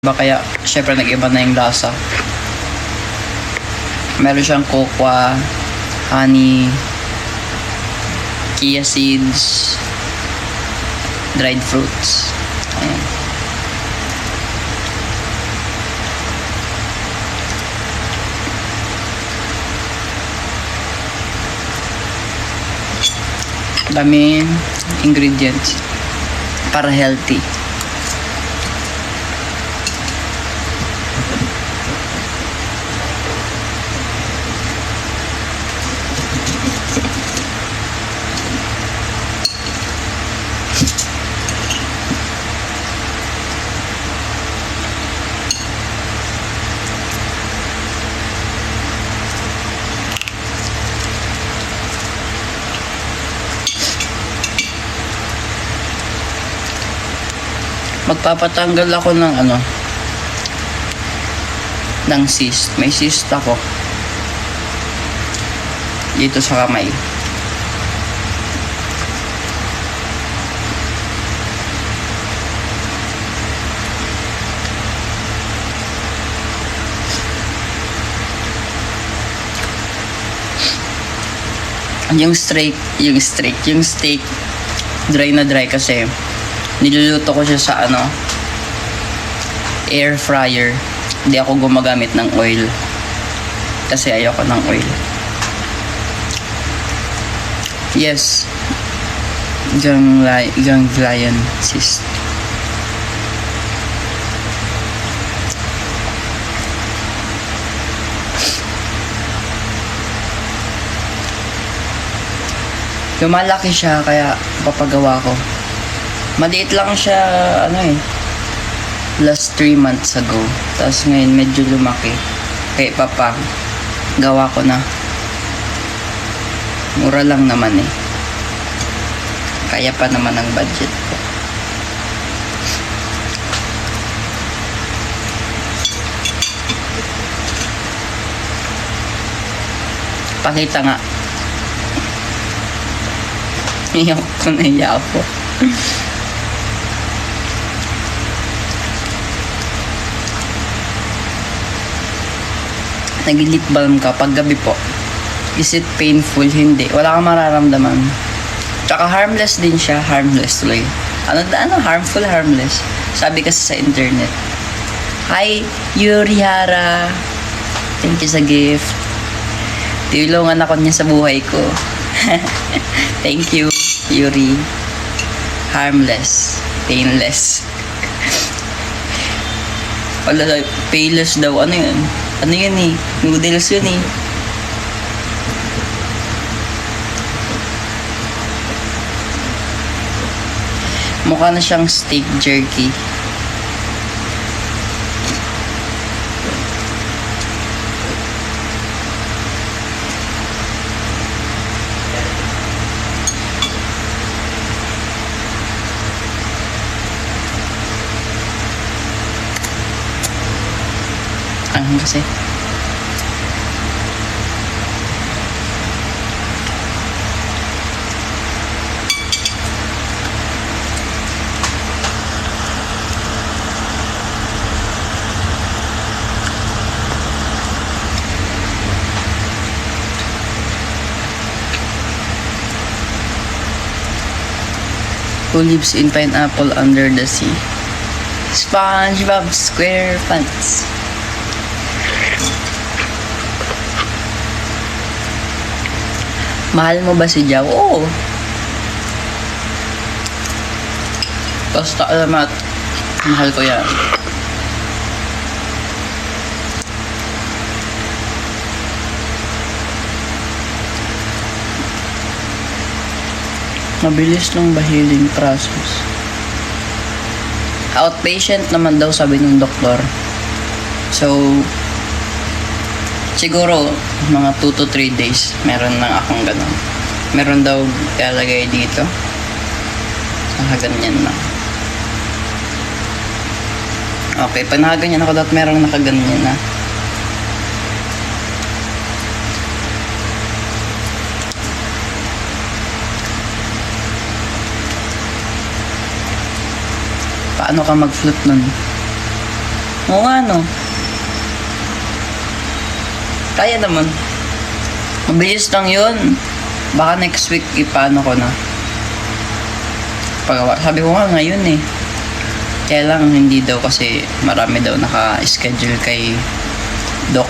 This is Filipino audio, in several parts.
Ba kaya, syempre nag-iba na yung lasa. Meron siyang cocoa, honey, chia seeds, dried fruits. Ayan. Daming ingredients para healthy. Magpapatanggal ako ng cyst. May cyst ako dito sa kamay. Yung steak dry na dry kasi niluluto ko siya sa air fryer. Hindi ako gumagamit ng oil kasi ayoko ng oil. Yes, ganglion cyst. Lumalaki siya kaya papagawa ko. Maliit lang siya last 3 months ago. Tapos ngayon medyo lumaki. Kaya gawa ko na. Mura lang naman eh. Kaya pa naman ang budget ko. Pakita nga. Iyak ko na iyak po. Nag-lip balm ka pag gabi po. Is it painful? Hindi. Wala kang mararamdaman. Tsaka harmless din siya. Harmless tuloy. Harmful, harmless. Sabi kasi sa internet. Hi, Yuri Hara. Thank you sa gift. Tulungan ako niya sa buhay ko. Thank you, Yuri. Harmless. Painless. Wala, painless daw. Ano yun? Ano yun eh? Noodles yun eh. Mukha na siyang steak jerky. Kasi who lives in pineapple under the sea? SpongeBob SquarePants. Mahal mo ba si Jao? Oo. Basta alamat, mahal ko yan. Mabilis lang ba healing process? Outpatient naman daw sabi ng doktor. So, siguro, mga 2 to 3 days, meron lang akong ganun. Meron daw ilalagay dito. Nakaganyan na. Okay, pag nakaganyan ako, dapat merong nakaganyan na. Paano ka mag-flip nun? Oo nga, no? Kaya naman. Mabilis lang yun. Baka next week, ipaano ko na. Pagawa. Sabi ko nga ngayon eh. Kaya lang, hindi daw kasi marami daw naka-schedule kay Doc.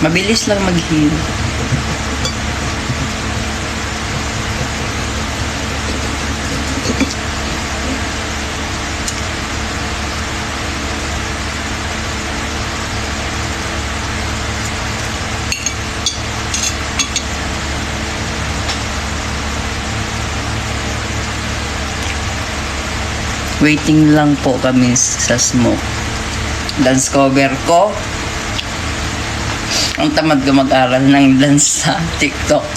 Mabilis lang mag-heal. Waiting lang po kami sa smoke. Dance cover ko. Ang tamad ko mag-aral ng dance sa TikTok.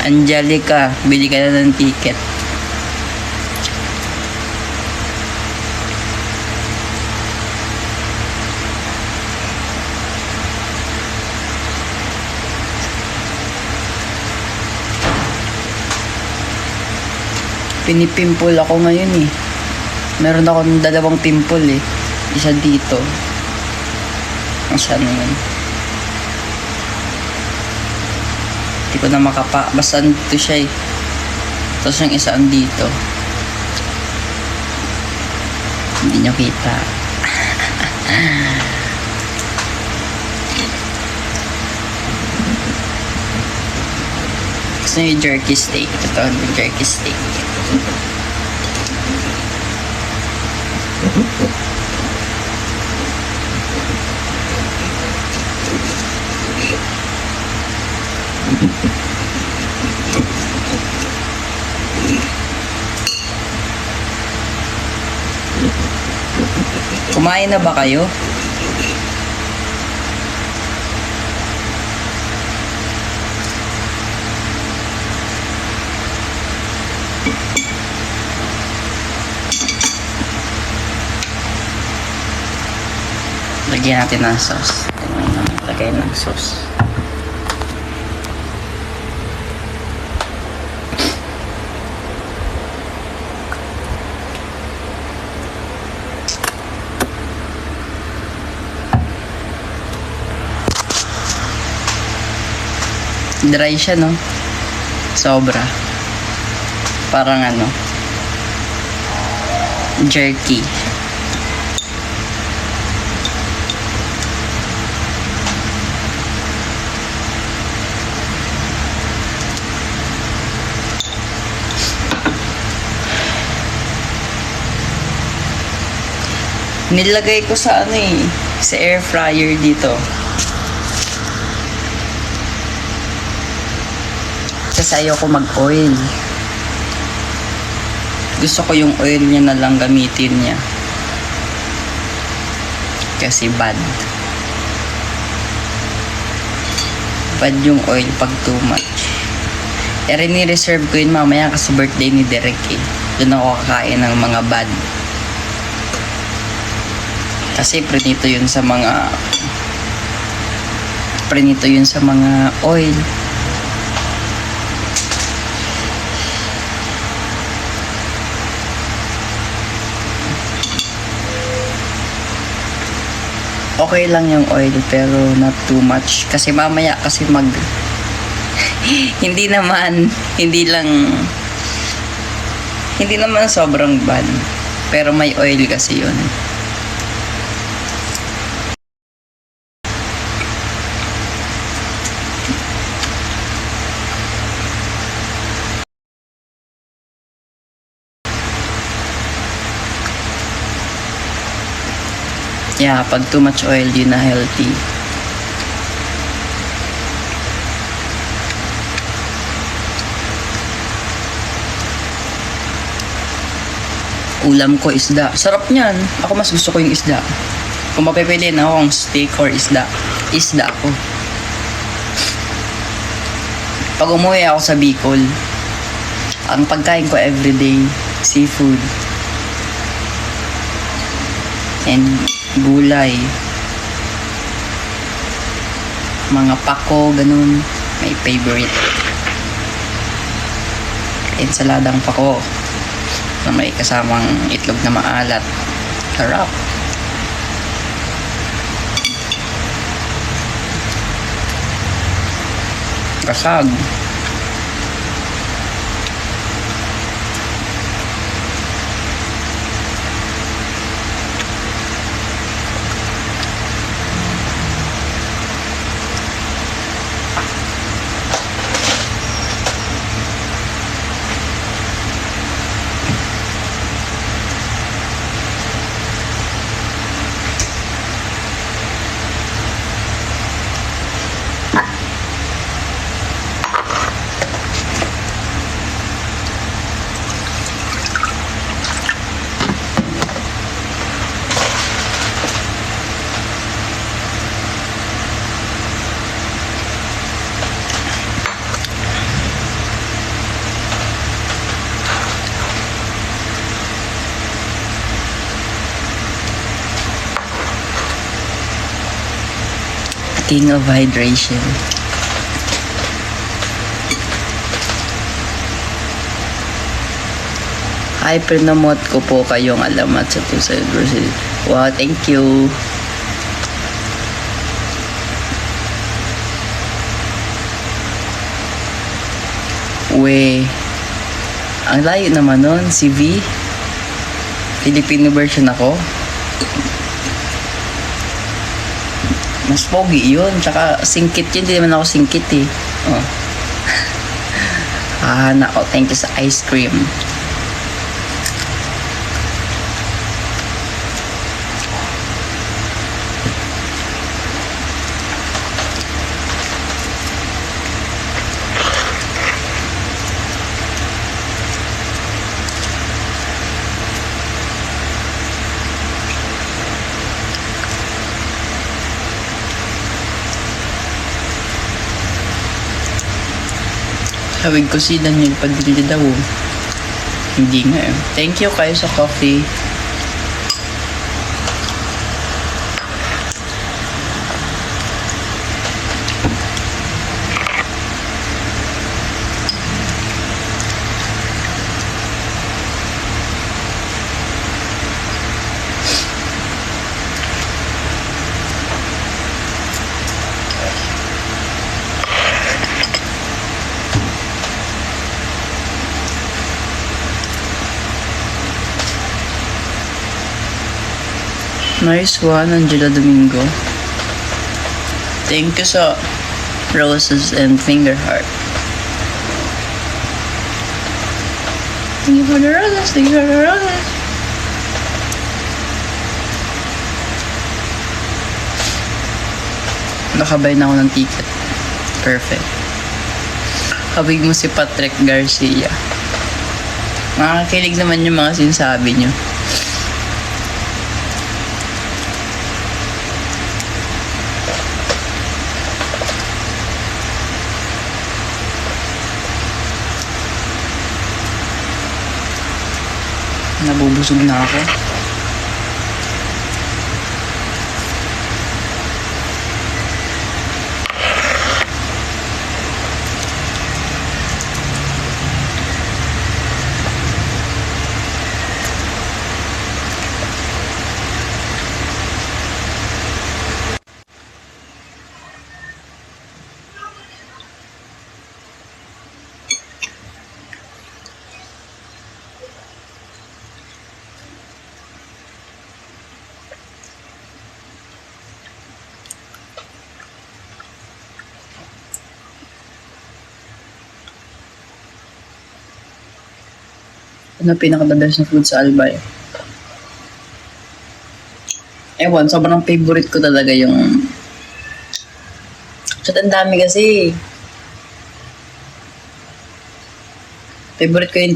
Angelica, bili ka na ng ticket. Pinipimple ako ngayon eh. Meron ako ng 2 pimple eh. Isa dito. Ang saan na yun? Hindi ko na makapa. Basta dito siya eh. Tapos yung isa dito. Hindi nyo kita. Gusto nyo yung jerky steak. Ito yung jerky steak. Kumain na ba kayo? Lagyan natin ng sauce. Lagay ng sauce. Dry siya, no? Sobra. Parang ano, jerky. Nilagay ko sa ano eh, sa air fryer dito. Kasi ayoko mag-oil. Gusto ko yung oil niya na lang gamitin niya. Kasi bad. Bad yung oil pag too much. Rini-reserve ko yun mamaya kasi birthday ni Derek eh. Doon ako kakain ng mga bad. Kasi prinito yun sa mga oil. Okay lang yung oil pero not too much kasi mamaya kasi hindi naman sobrang bad pero may oil kasi yun. Yeah, pag too much oil, yun na healthy. Ulam ko isda. Sarap niyan. Ako mas gusto ko yung isda. Kung mapipiliin ako kung steak or isda, isda ako. Pag umuwi ako sa Bicol, ang pagkain ko everyday, seafood. And gulay. Mga pako, ganun. May favorite. Ensaladang pako na may kasamang itlog na maalat. Sarap. Kasag. King of hydration. Ay, pinamote ko po kayong alamat sa Tucson Brazil. Wow, thank you. Ang layo naman nun, si V. Filipino version ako. Mas pogi yun. Tsaka singkit yun. Hindi naman ako singkit eh. Oh. Nako. Thank you sa ice cream. Hawig ko si Daniel Padilla daw. Hindi nga eh. Thank you kayo sa coffee. Nice one, Angela Domingo. Thank you sa roses and finger heart. Thank you for the roses. Thank you for the roses. Nakabay na ako ng ticket. Perfect. Habig mo si Patrick Garcia. Nakakakilig naman yung mga sinasabi nyo. Nabubusog na ako. Ano pinaka-the best na food sa Albay? Ewan, sobrang favorite ko talaga yung... Ang dami kasi. Favorite ko yung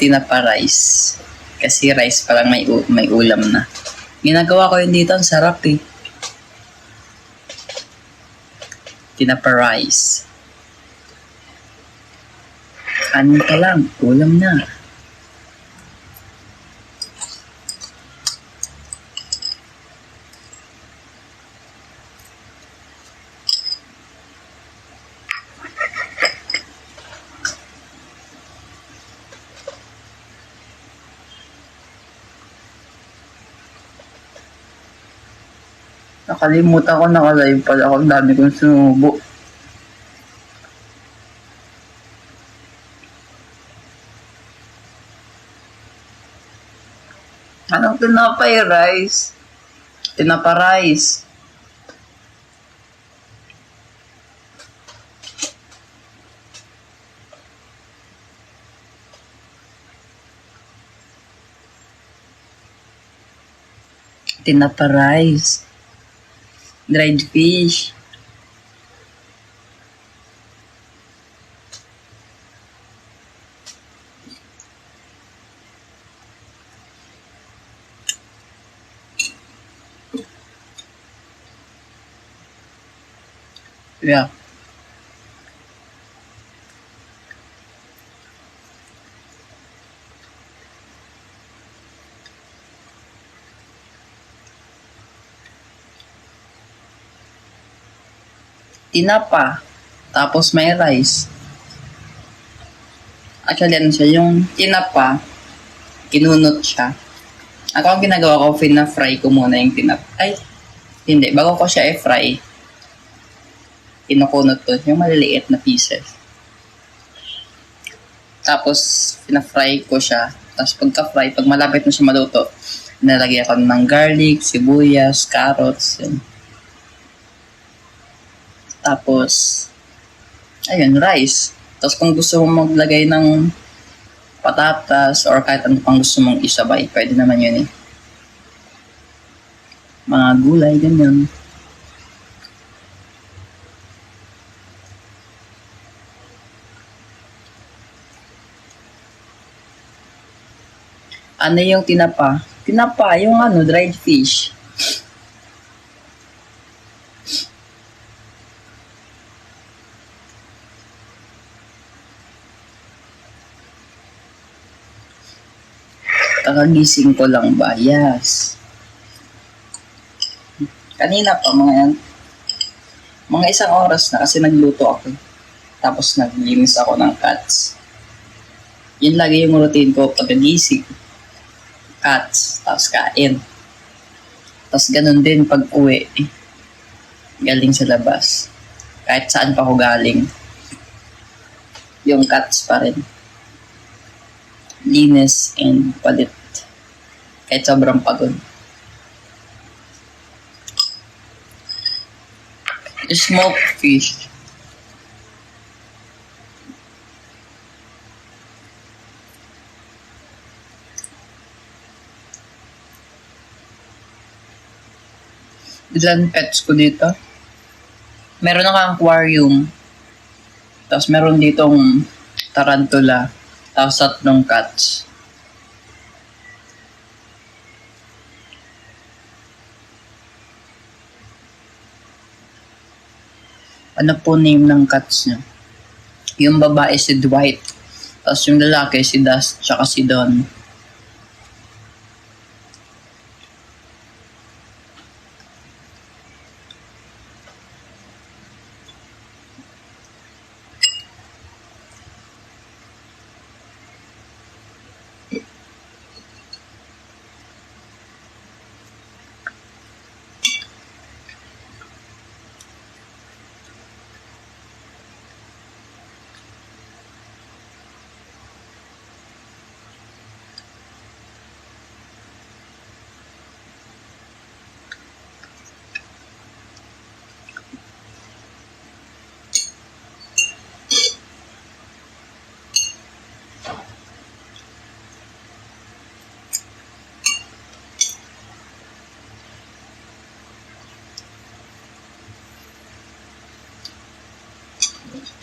tinapa rice. Kasi rice parang may ulam na. Ginagawa ko yun dito, ang sarap eh. Tinapa rice. Kanin pa lang, ulam na. Nakalimutan ko, naka-live pala ako. Ang dami kong sinubo. Anong tinapay rice? Tinapa rice. Tinapa rice. Dried fish. Yeah. Tinapa. Tapos may rice. Actually, ano siya, yung tinapa, kinunot siya. Ako ang ginagawa ko, fina-fry ko muna yung tinapa. Ay, hindi. Bago ko siya i-fry, kinukunot ko yung maliliit na pieces. Tapos, fina-fry ko siya. Tapos pagka-fry, pag malapit na siya maluto, nalagyan ko ng garlic, sibuyas, carrots, yun. Tapos, ayun, rice. Tapos kung gusto mong maglagay ng patatas or kahit ano pang gusto mong isabay, pwede naman yun eh. Mga gulay, ganyan. Ano yung tinapa? Tinapa, yung ano, dried fish. Kakagising ko lang ba? Yes. Kanina pa, mga isang oras na kasi nagluto ako. Tapos naglinis ako ng cuts. Yun lagi yung routine ko pagkagising. Cuts, tapos kain. Tapos ganun din pag uwi. Galing sa labas. Kahit saan pa ako galing. Yung cuts pa rin. Linis and palit. Kahit sobrang pagod. Smoked fish. Ilan pets ko dito? Meron akong aquarium. Tapos meron ditong tarantula. Tapos 3 cats. Ano po name ng cats niya? Yung babae si Dwight. Tapos yung lalaki si Dust tsaka si Don.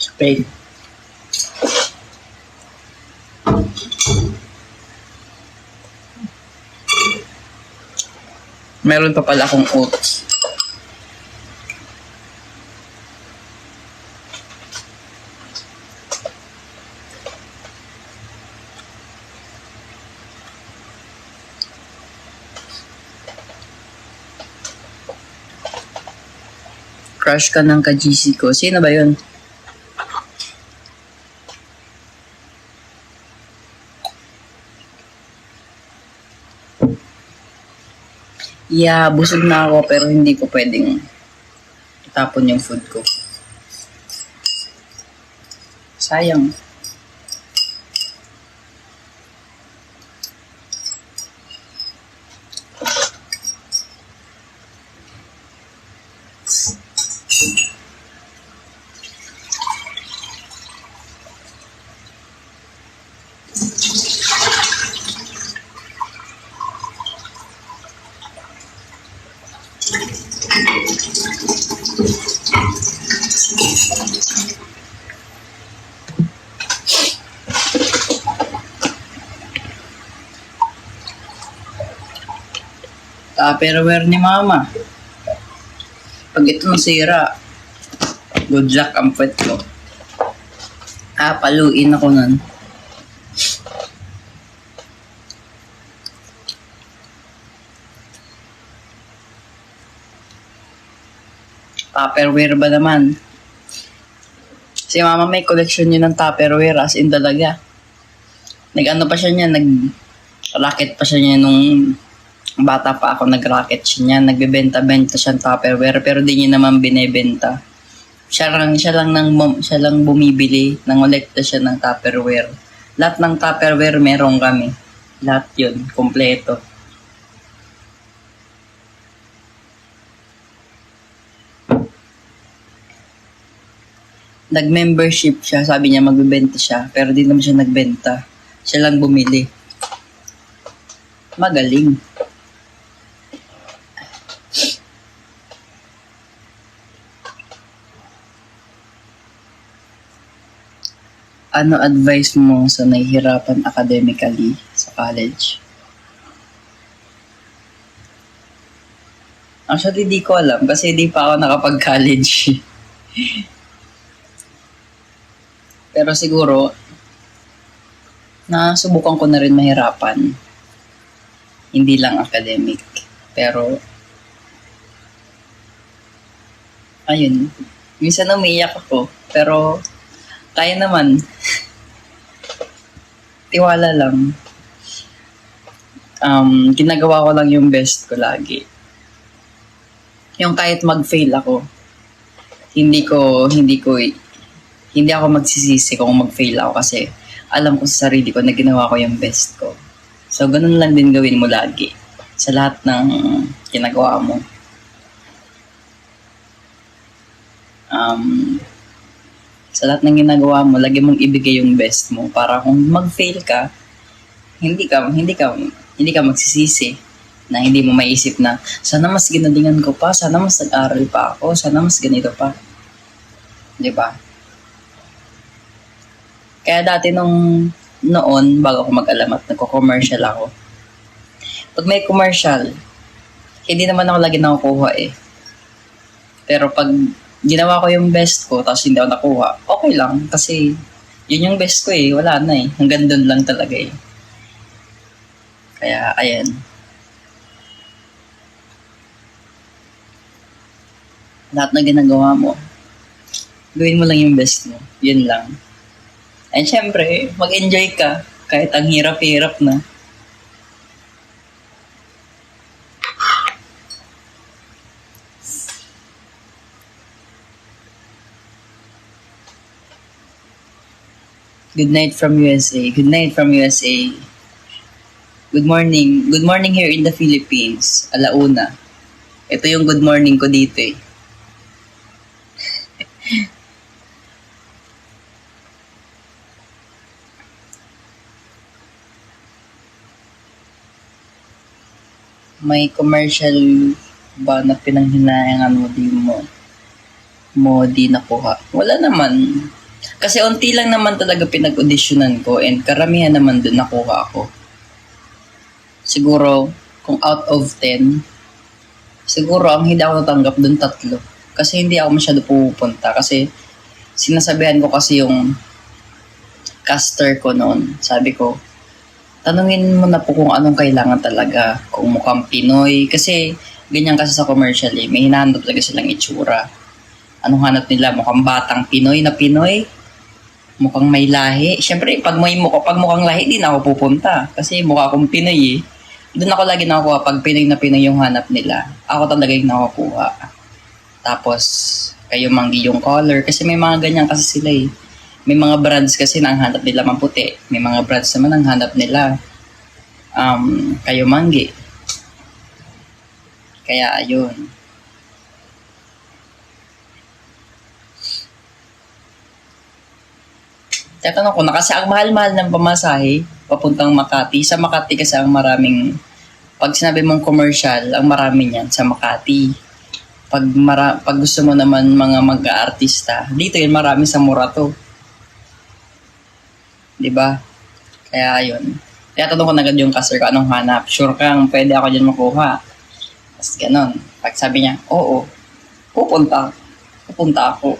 Spain. Meron pa pala akong oats. Crush ka ng ka-GC ko. Sino ba yun? Yeah, busog na ako pero hindi ko pwedeng itapon yung food ko. Sayang. Tupperware ni mama. Pag ito nasira, good luck ang puwet ko. Paluin ako nun. Tupperware ba naman? Si mama may collection yun ng Tupperware as in talaga. Nag-ano pa siya niya, nag-racket pa siya niya nung bata pa ako, nag-racket siya niya. Nagbebenta-benta siya ng Tupperware pero di niya naman binebenta. Siya lang bumibili, nangolekta siya ng Tupperware. Lahat ng Tupperware meron kami. Lahat yun, kompleto. Nag-membership siya, sabi niya magbebenta siya, pero di naman siya nagbenta. Siya lang bumili. Magaling. Ano advice mo sa nahihirapan academically sa college? Actually, di ko alam kasi di pa ako nakapag-college. Pero siguro, nasubukan ko na rin mahirapan. Hindi lang academic. Pero, ayun. Minsan umiiyak ako. Pero, kaya naman. Tiwala lang. Ginagawa ko lang yung best ko lagi. Yung kahit mag-fail ako, hindi ako magsisisi kung mag-fail ako kasi alam ko sa sarili ko na ginawa ko yung best ko. So, ganun lang din gawin mo lagi sa lahat ng ginagawa mo. Sa lahat ng ginagawa mo, lagi mong ibigay yung best mo para kung mag-fail ka, hindi ka magsisisi na hindi mo maiisip na sana mas ginalingan ko pa, sana mas nag-aral pa ako, sana mas ganito pa. 'Di ba? Kaya dati noon, bago ako mag-alamat, nagko-commercial ako. Pag may commercial, hindi naman ako lagi nakukuha eh. Pero pag ginawa ko yung best ko, tapos hindi ako nakuha, okay lang. Kasi yun yung best ko eh, wala na eh. Hanggang doon lang talaga eh. Kaya, ayan. Lahat na ginagawa mo, gawin mo lang yung best mo. Yun lang. And syempre, mag-enjoy ka kahit ang hirap-hirap na. Good night from USA. Good night from USA. Good morning. Good morning here in the Philippines. Alauna. Ito yung good morning ko dito eh. May commercial ba na pinanghinayangan mo di nakuha? Wala naman. Kasi unti lang naman talaga pinag-auditionan ko and karamihan naman doon nakuha ako. Siguro, kung out of 10, siguro ang hindi ako natanggap doon 3. Kasi hindi ako masyado pupunta. Kasi sinasabihan ko kasi yung caster ko noon. Sabi ko, tanungin mo na po kung anong kailangan talaga. Kung mukhang Pinoy. Kasi ganyan kasi sa commercial eh. May hinahanap talaga silang itsura. Anong hanap nila? Mukhang batang Pinoy na Pinoy? Mukhang may lahi? Siyempre, pag mukhang lahi, di na ako pupunta. Kasi mukha akong Pinoy eh. Doon ako lagi nakukuha pag Pinoy na Pinoy yung hanap nila. Ako talaga yung nakukuha. Tapos, kayo manggi yung color. Kasi may mga ganyan kasi sila eh. May mga brands kasi na ang hanap nila maputi. May mga brands naman ang hanap nila kayo manggi. Kaya ayun. Tatanong ko na kasi ang mahal-mahal ng pamasahe papuntang Makati. Sa Makati kasi ang maraming, pag sinabi mong commercial, ang marami niyan sa Makati. Pag gusto mo naman mga mag-aartista, dito yun marami sa Murato. 'Di ba? Kaya yun. Kaya tanong ko na agad yung customer ko anong hanap. Sure kang pwede ako dyan makuha. Tapos ganon. Pag sabi niya, oo, pupunta ako.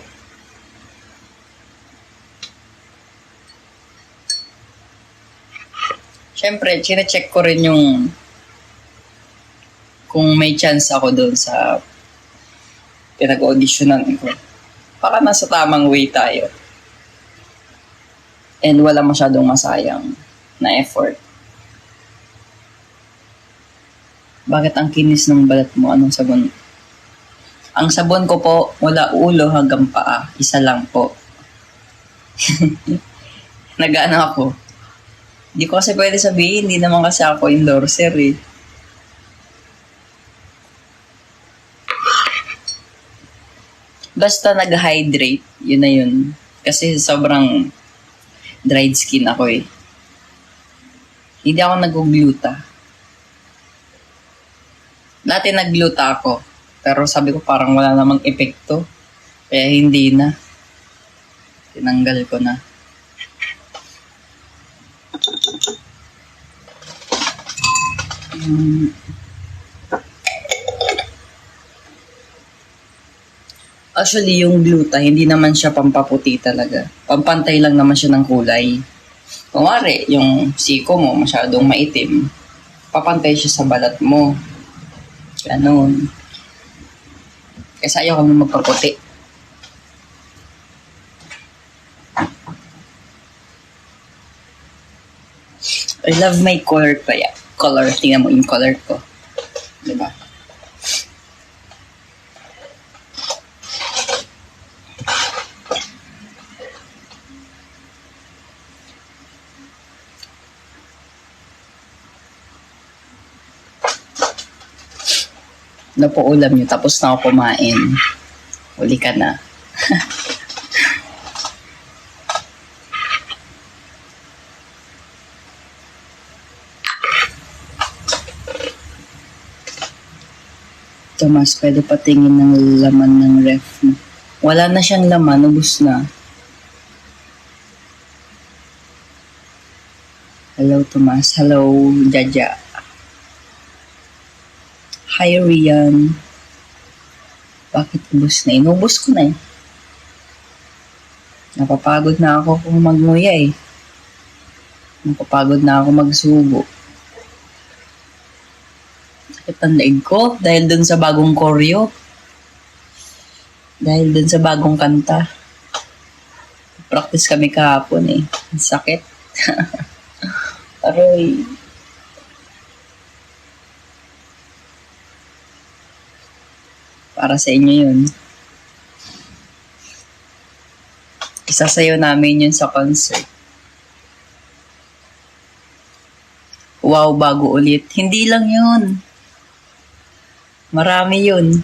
Siyempre, chine-check ko rin yung kung may chance ako doon sa pinag-auditionan ko. Para nasa tamang way tayo. And wala masyadong masayang na effort. Bakit ang kinis ng balat mo? Anong sabon? Ang sabon ko po, mula ulo hanggang paa. Isa lang po. Nag-ano ako. Hindi ko kasi pwede sabihin, hindi naman kasi ako endorser eh. Basta nag-hydrate, yun na yun. Kasi sobrang dried skin ako eh. Hindi ako nag-gluta. Dati nag-gluta ako. Pero sabi ko parang wala namang epekto. Kaya hindi na. Tinanggal ko na. Actually, yung gluta, hindi naman siya pampaputi talaga. Pampantay lang naman siya ng kulay. Kunwari, yung siko mo masyadong maitim, papantay siya sa balat mo. Ganon. Kasi ayaw kami magpaputi. I love my color kaya. Color. Tingnan mo yung color ko. Diba? Ano po ulam nyo? Tapos na ako kumain. Uli ka na. Tomas, pwede patingin ng laman ng ref mo. Wala na siyang laman, ubus na. Hello, Tomas. Hello, Jaja. Hi, Rian. Bakit ubus na? Inubos ko na eh. Napapagod na ako kung magmuya eh. Napapagod na ako magsubo. Sakit ang leeg ko dahil dun sa bagong koryo. Dahil dun sa bagong kanta. Practice kami kahapon eh. Ang sakit. Aroy. Para sa inyo yun. Isasayaw namin yun sa concert. Wow, bago ulit. Hindi lang yun. Marami yun.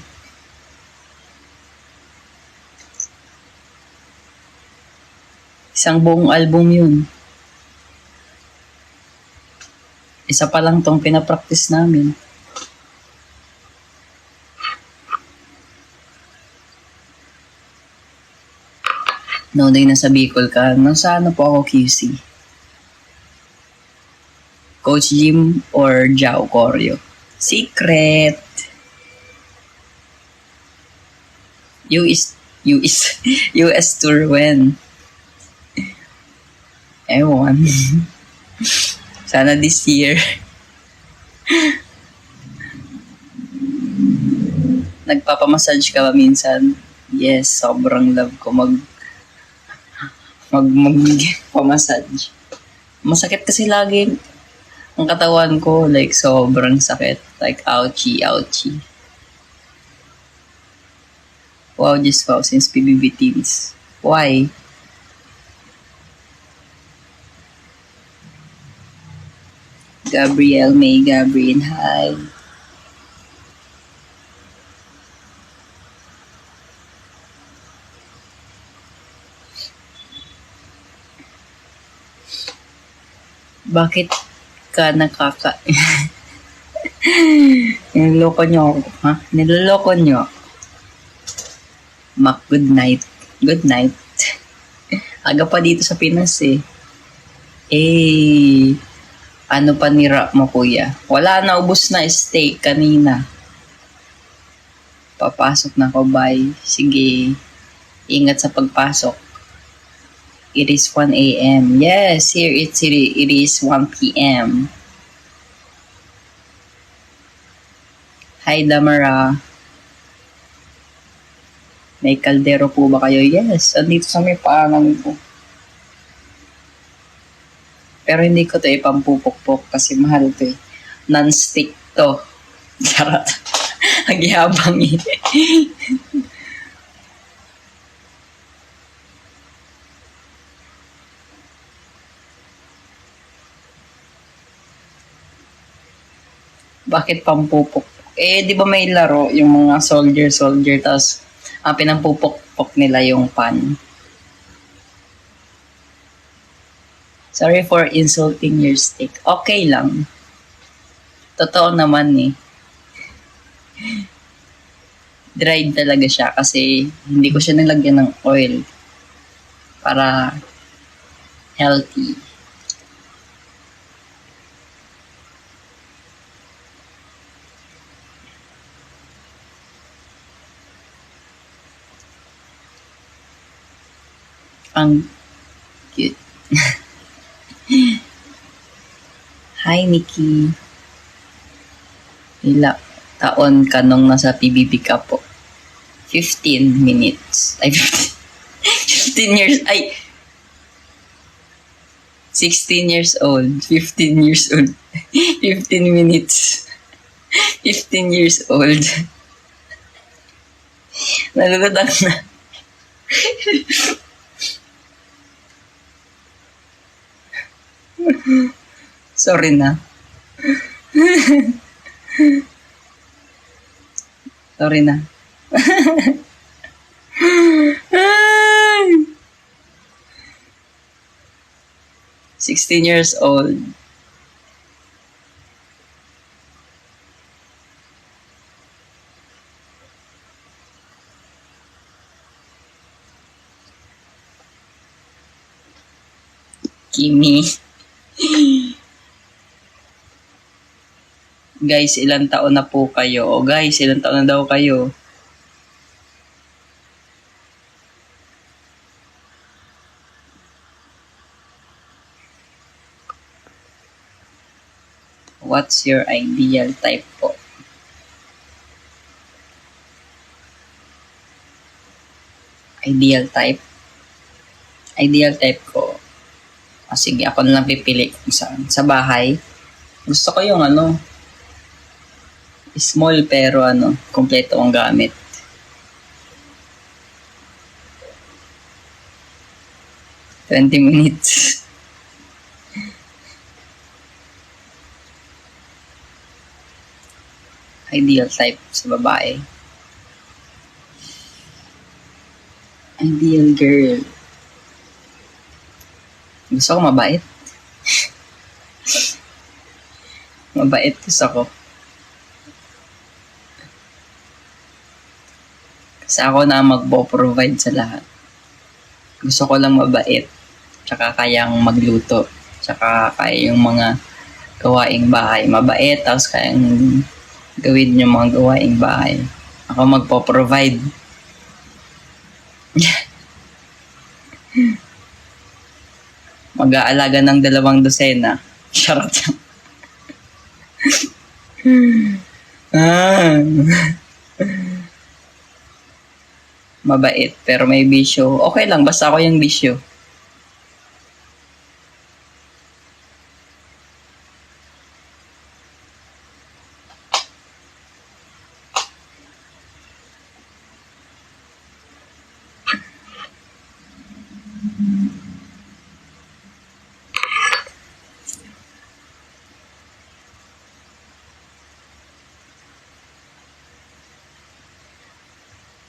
Isang buong album yun. Isa pa lang tong pinapractice namin. Noonay nasa Bicol ka, nasaan po ako QC? Coach Jim or Jao Coryo? Secret! US tour when? Ewan. Sana this year. Nagpapamassage ka ba minsan? Yes, sobrang love ko mag pamassage. Masakit kasi lagi ang katawan ko, like sobrang sakit. Like ouchie, ouchie. Wow, just wow, since PBB teens. Why? Gabrielle May Gabriel, hi. Bakit ka nakaka... Niloloko nyo ako, ha? Niloloko nyo. Mac, good night. Good night. Aga pa dito sa Pinas eh. Eh, ano pa nira mo kuya? Wala na, ubos na steak kanina. Papasok na ako, bye. Sige, ingat sa pagpasok. It is 1 a.m. Yes, here it is 1 p.m. Hi, Damara. May kaldero po ba kayo? Yes, andito sa may paanan ko. Pero hindi ko to ipampupukpok kasi mahal to eh. Non-stick to. Charot. Ang yabang eh. Bakit pampupok? Eh, di ba may laro yung mga soldier, tapos ang pinampupok nila yung pan. Sorry for insulting your steak. Okay lang. Totoo naman eh. Dried talaga siya kasi hindi ko siya nilagyan ng oil para healthy. Ang cute. Hi, Nikki. Ila taon ka nung nasa PBB ka po? 15 minutes. Ay, 15 years. Ay, 16 years old. 15 years old. 15 minutes. 15 years old. Nalulutang na. Sorry na. Sorry na. 16 years old. Kimi. Guys, ilang taon na po kayo? O guys, ilang taon na daw kayo? What's your ideal type po? Ideal type? Ideal type ko. Sige, ako na lang pipili kung saan. Sa bahay. Gusto ko yung small pero kompleto ang gamit. $20 minutes. Ideal type sa babae. Ideal girl. Gusto ko mabait. Mabait gusto ko. Kasi ako na magpo-provide sa lahat. Gusto ko lang mabait. Tsaka kayang magluto. Tsaka kaya yung mga gawaing bahay. Mabait, tapos kayang gawin yung mga gawaing bahay. Ako magpo-provide. Mag-aalaga ng 2 dosena. Charot. Mabait, pero may bisyo. Okay lang, basta ako yung bisyo.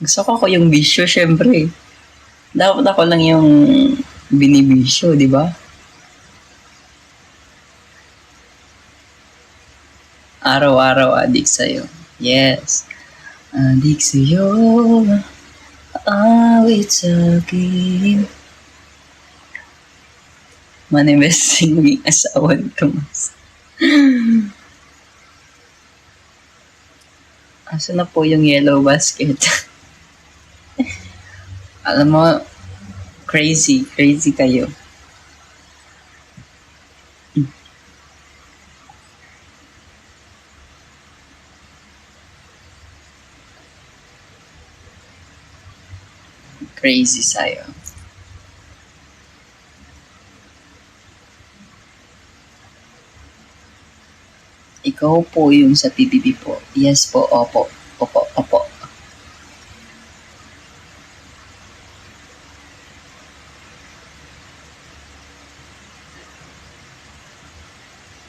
Gusto ko ako yung bisyo, syempre. Dapat ako lang yung binibisyo, di ba? Araw-araw adik sa'yo. Yes. Adik sa'yo, awit sa'kin. Manifesting maging asawa ni Tomas. Asa na po yung yellow basket? Alam mo, crazy kayo. Crazy sayo. Ikaw po yung sa PBB po. Yes po, opo. Opo.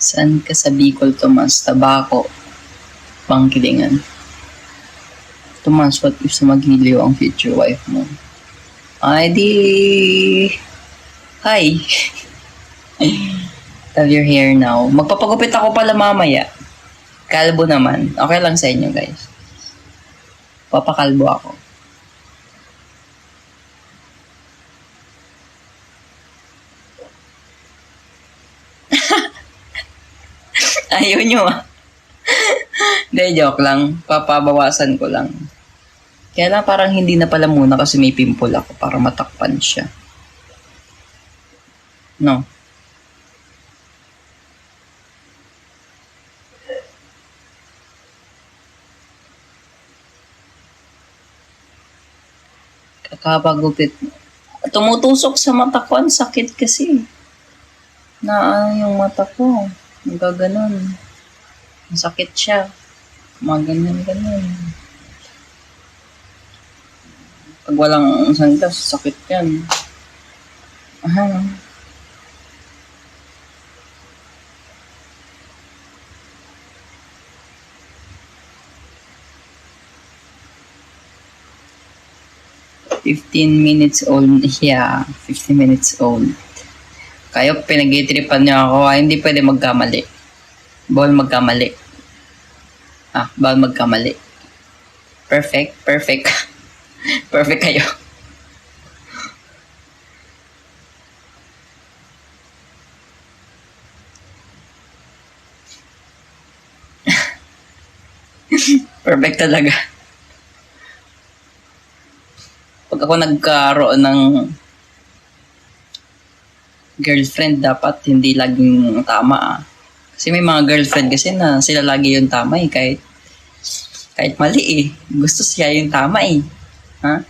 Saan ka sa Bicol, Tomas? Tabako. Pangkilingan. Tomas, what if sa Maghiliw ang future wife mo? Ay, di... Hi! Have your hair now. Magpapagupit ako pala mamaya. Kalbo naman. Okay lang sa inyo, guys. Papakalbo ako. Ayaw nyo ah. Hindi, joke lang. Papabawasan ko lang. Kaya lang parang hindi na pala muna kasi may pimple ako para matakpan siya. No. Kakapagupit. Tumutusok sa mata ko. Ang sakit kasi. Yung mata ko. Nagaganon. Ang sakit siya. Maganon. Pag walang santas, sakit yan. Aha. $15 old. Yeah, 15 minutes old. Kayo, pinag-itripan niyo ako. Hindi pwede magkamali. Bawal magkamali. Bawal magkamali. Perfect. Perfect kayo. Perfect talaga. Pag ako nagkaroon ng girlfriend, dapat hindi laging tama. Kasi may mga girlfriend kasi na sila lagi yung tama kahit mali Gusto siya yung tama Ha?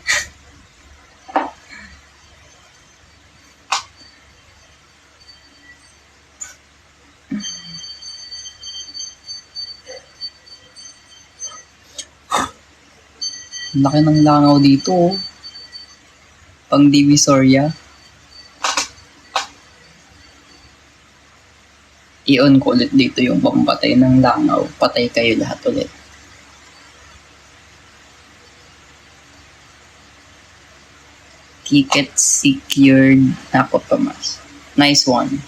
Laki ng langaw dito. Pang Divisoria. I-on ko ulit dito yung pampatay ng langaw. Patay kayo lahat ulit. Ticket secured. Ako, Tomas. Nice one.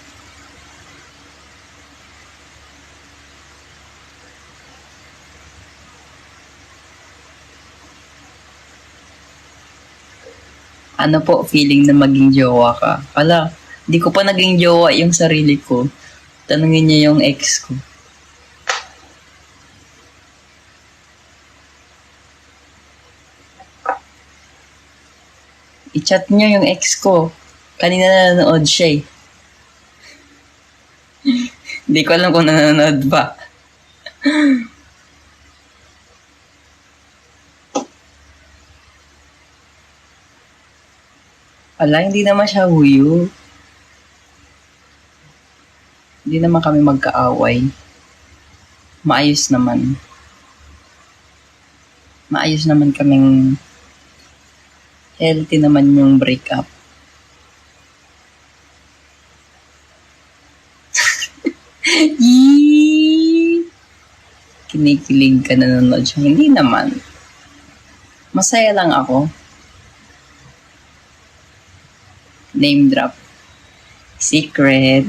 Ano po feeling na maging jowa ka? Ala, di ko pa naging jowa yung sarili ko. Tanungin niya yung ex ko. I-chat niyo yung ex ko. Kanina nanonood siya Hindi ko alam kung nanonood ba. Ala, hindi naman siya huyo. Hindi naman kami magkaaway. Maayos naman. Maayos naman kaming healthy naman yung breakup. Yee! Kinikilig ka nanonood siya. Hindi naman. Masaya lang ako. Name drop. Secret.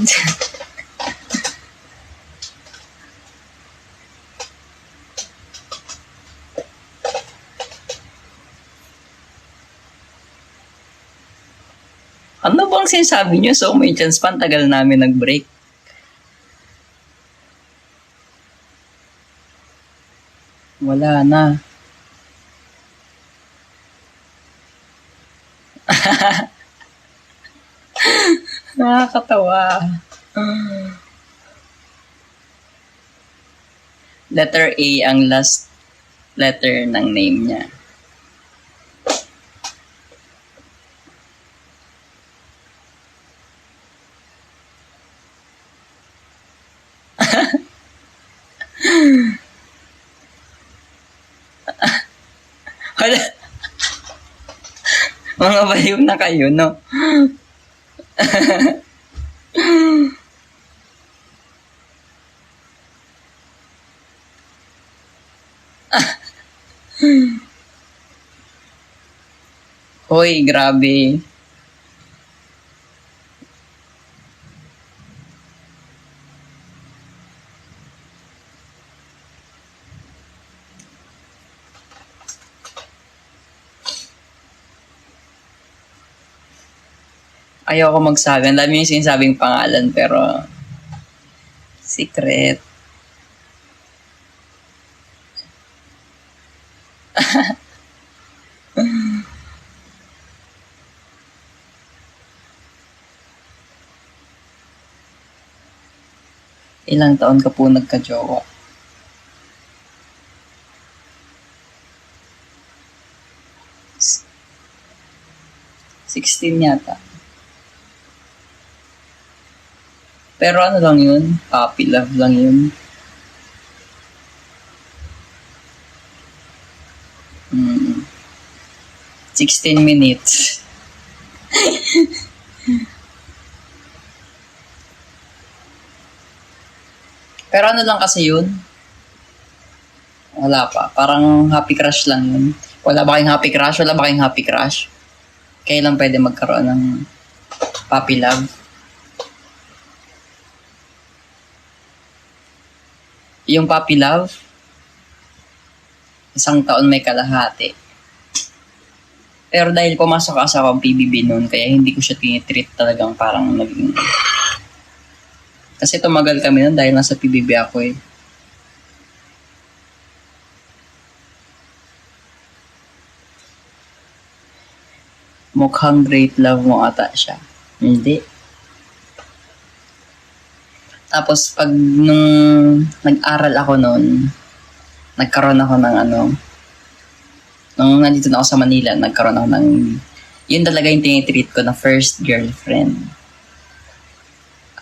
Ano bang sinasabi niyo? So may chance pa, tagal namin nag-break. Wala na. Nakakatawa. Letter A ang last letter ng name niya. Wala. Mga baliw na kayo, no? Hoy, grabe. Ayoko magsabi. Ang dami yung sinasabing pangalan, pero secret. Ilang taon ka po nagka-jowa? S- 16 yata. Pero ano lang yun? Puppy love lang yun. Mm. 16 minutes. Pero ano lang kasi yun? Wala pa. Parang happy crush lang yun. Wala ba kayong happy crush? Wala ba kayong happy crush? Kailan pwede magkaroon ng puppy love? Yung puppy love, 1 taon may kalahati. Pero dahil pumasok kasi ako ang PBB noon, kaya hindi ko siya tinitreat talagang parang naging... Kasi tumagal kami noon dahil nasa PBB ako eh. Mukhang great love mo ata siya. Hindi. Tapos pag nung nag-aral ako noon, nagkaroon ako ng nung nandito na ako sa Manila, nagkaroon ako ng, yun talaga yung tinitreat ko na first girlfriend.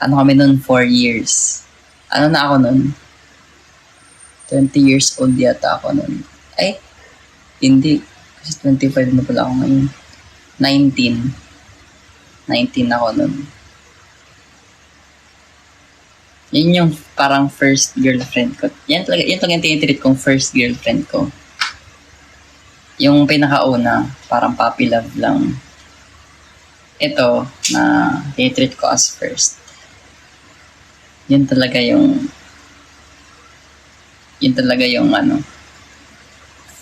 Ano kami noon, 4 years. Ano na ako noon? 20 years old yata ako noon. Ay, hindi. Kasi 25 na pala ako ngayon. 19 ako noon. Yun yung parang first girlfriend ko. Yan talaga yung tinitreat kong first girlfriend ko. Yung pinakauna, parang puppy love lang. Ito, na tinitreat ko as first. Yun talaga yung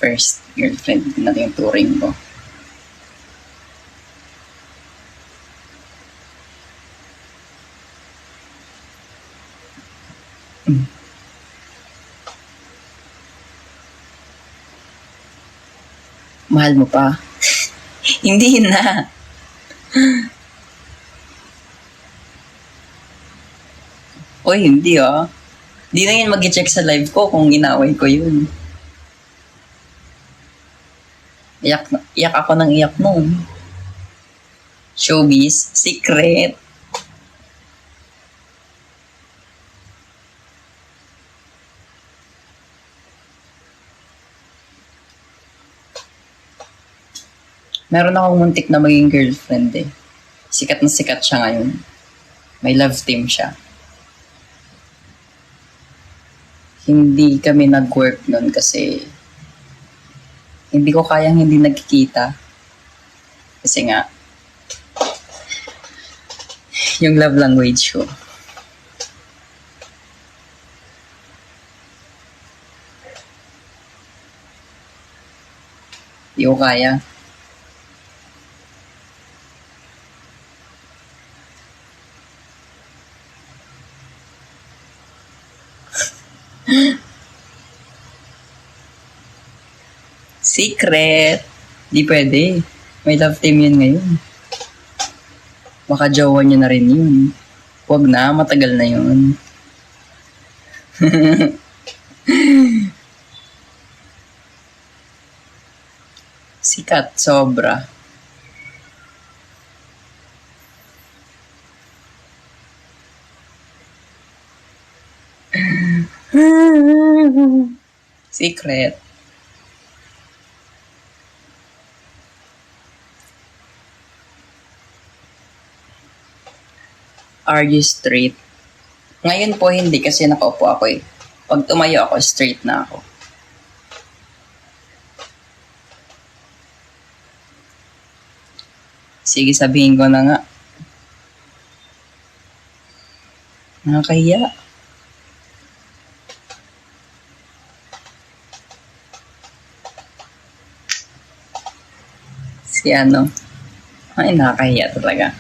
first girlfriend na yung touring ko. Mahal mo pa? Hindi na. Oy, hindi ah. Di na yun mag-check sa live ko kung inaway ko yun. Iyak ako ng iyak noon. Showbiz? Secret? Meron akong muntik na maging girlfriend eh. Sikat na sikat siya ngayon. May love team siya. Hindi kami nag-work nun kasi hindi ko kayang hindi nagkikita. Kasi nga, yung love language ko. Hindi ko kaya. Secret. Di pwede. May love team yun ngayon. Baka jowa nyo na rin yun. Huwag na, matagal na yun. Sikat, sobra. Secret. Are you straight? Ngayon po hindi kasi nakaupo ako eh. Pag tumayo ako, straight na ako. Sige, sabihin ko na nga. Nakakahiya. Si ano? Ay, nakakahiya talaga.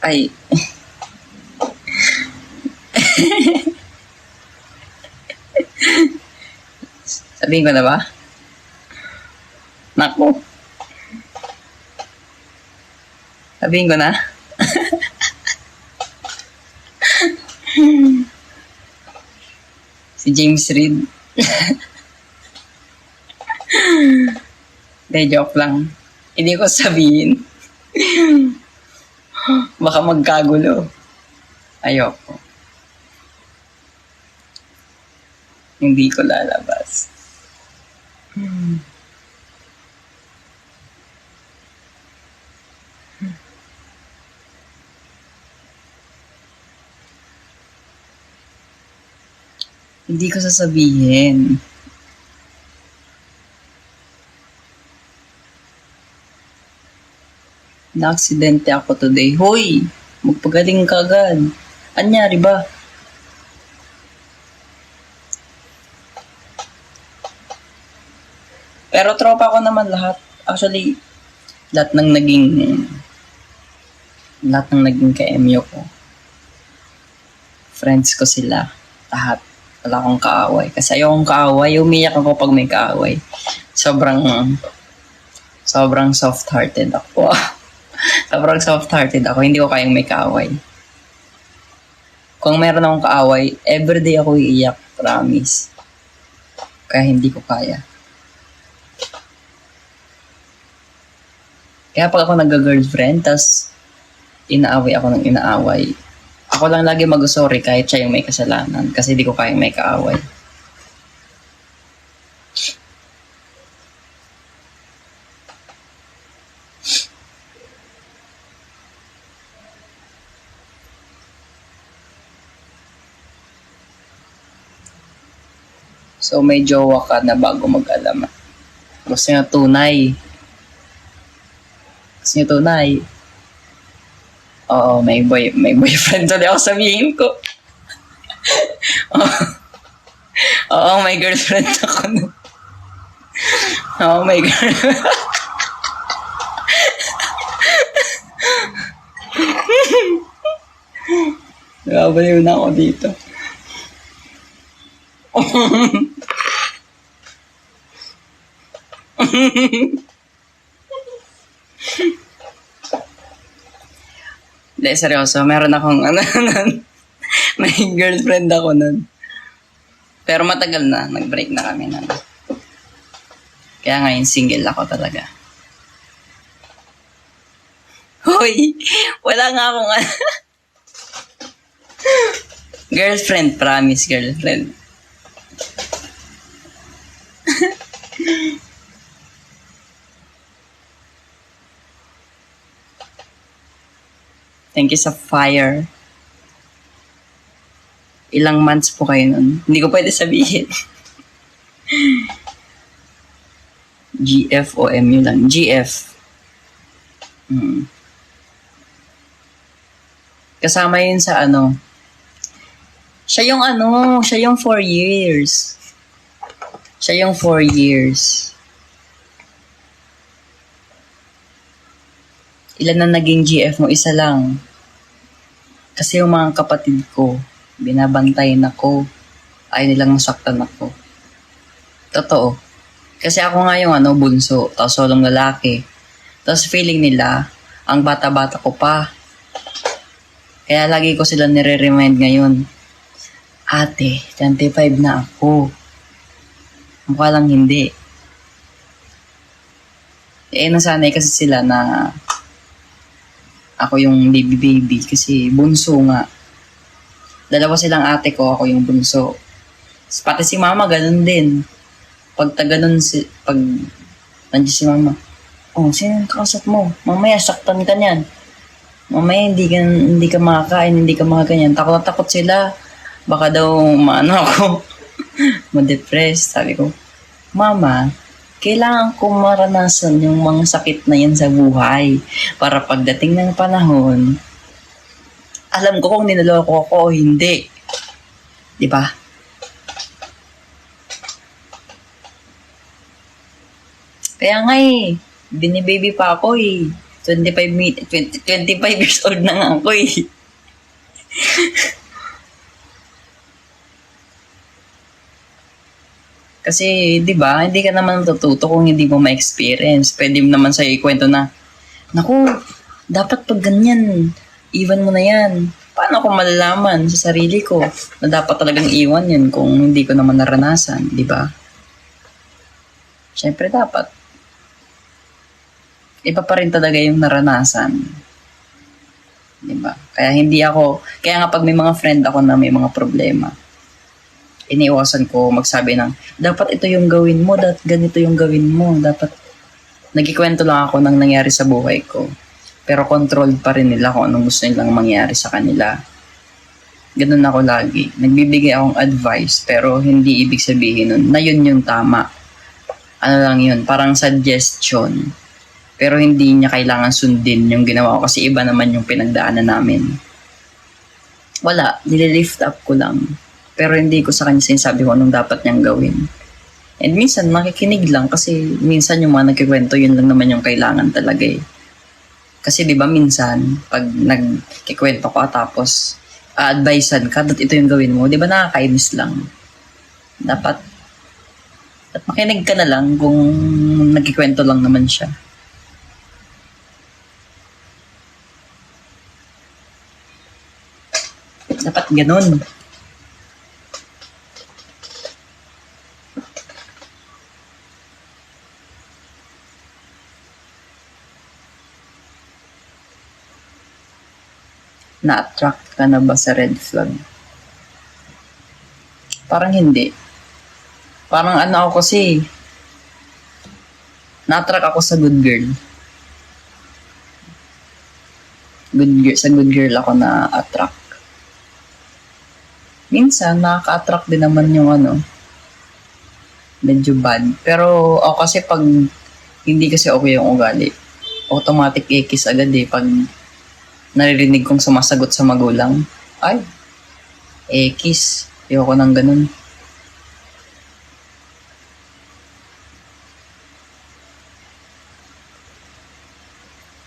Ay. Sabihin ko na ba? Naku. Sabihin ko na? Si James Reid. De, joke lang. Hindi ko sabihin. Baka magkagulo. Ayoko. Hindi ko lalabas. Hindi ko sasabihin. Na-aksidente ako today. Hoy! Magpagaling ka agad. Anyari ba? Pero tropa ko naman lahat. Actually, lahat ng naging ka-MU ko. Friends ko sila. Lahat. Wala akong kaaway. Kasi ayokong kaaway. Umiyak ako pag may kaaway. Sobrang soft-hearted ako. Sobrang soft-hearted ako. Hindi ko kayang may kaaway. Kung meron akong kaaway, everyday ako iiyak. Promise. Kaya hindi ko kaya. Kaya pag ako nag-girlfriend, tas inaaway ako ng inaaway, ako lang lagi mag-sorry kahit siya yung may kasalanan kasi di ko kayang may kaaway. So may jowa ka na bago mag-alaman. Gusto niya tunay. Gusto niya tunay. Oo, may boyfriend ulit ako sabihin ko. Oo, may girlfriend ako nun. Oo, may girlfriend. Nabaliw na ako dito. Hindi, seryoso. Meron akong may girlfriend ako nun. Pero matagal na. Nag-break na kami nun. Kaya ngayon single ako talaga. Hoy, wala nga akong girlfriend, promise, girlfriend. Thank you sa fire. Ilang months po kayo nun? Hindi ko pwede sabihin. GF o MU lang. GF. Kasama yun sa siya yung 4 years. Siya yung 4 years. Ilan na naging GF mo? Isa lang. Kasi yung mga kapatid ko, binabantayan ako. Ayaw nilang masaktan ako. Totoo. Kasi ako nga yung bunso, tapos solong lalaki. Tapos feeling nila, ang bata-bata ko pa. Kaya lagi ko sila nire-remind ngayon. Ate, 25 na ako. Mukha lang hindi. Nasanay kasi sila na ako yung baby kasi bunso nga. Dalawa silang ate ko, ako yung bunso. Pati si mama, ganun din. Pag nandiyan si mama, sino yung kausap mo? Mamaya, saktan ka niyan. Mamaya, hindi ka makakain, hindi ka makaganyan. Takot na takot sila. Baka daw, ako, ma-depress. Sabi ko, Mama, kailangan kong maranasan yung mga sakit na yan sa buhay para pagdating ng panahon, alam ko kung ninaloko ako o hindi. Diba? Kaya nga binibaby pa ako 25 years old na nga ako Kasi, di ba, hindi ka naman matututo kung hindi mo ma-experience. Pwede naman sa'yo ikwento na, naku, dapat pag ganyan, iwan mo na yan. Paano ko malalaman sa sarili ko na dapat talagang iwan yun kung hindi ko naman naranasan, di ba? Siyempre dapat. Iba pa rin talaga yung naranasan. Di ba? Kaya nga pag may mga friend ako na may mga problema, iniiwasan ko magsabi ng, dapat ito yung gawin mo, ganito yung gawin mo, dapat, nagkikwento lang ako ng nangyari sa buhay ko. Pero controlled pa rin nila kung anong gusto nilang mangyari sa kanila. Ganun ako lagi. Nagbibigay akong advice, pero hindi ibig sabihin nun na yun yung tama. Ano lang yun, parang suggestion. Pero hindi niya kailangan sundin yung ginawa ko kasi iba naman yung pinagdaanan namin. Wala, nililift up ko lang. Pero hindi ko sa kanya sinasabi ko anong dapat niyang gawin. And minsan, makikinig lang kasi minsan yung mga nagkikwento, yun lang naman yung kailangan talaga Kasi di ba minsan, pag nagkikwento ka tapos advisean ka, ito yung gawin mo, di ba nakakainis lang. Dapat makinig ka na lang kung nagkikwento lang naman siya. Dapat ganun. Na-attract ka na ba sa red flag? Parang hindi. Parang ako kasi, na-attract ako sa good girl. Sa good girl ako na-attract. Minsan, nakaka-attract din naman yung medyo bad. Pero ako kasi pag hindi kasi okay yung ugali, automatic kiss agad pag naririnig kong sumasagot sa magulang. Ay, kiss. Ayoko nang ganun.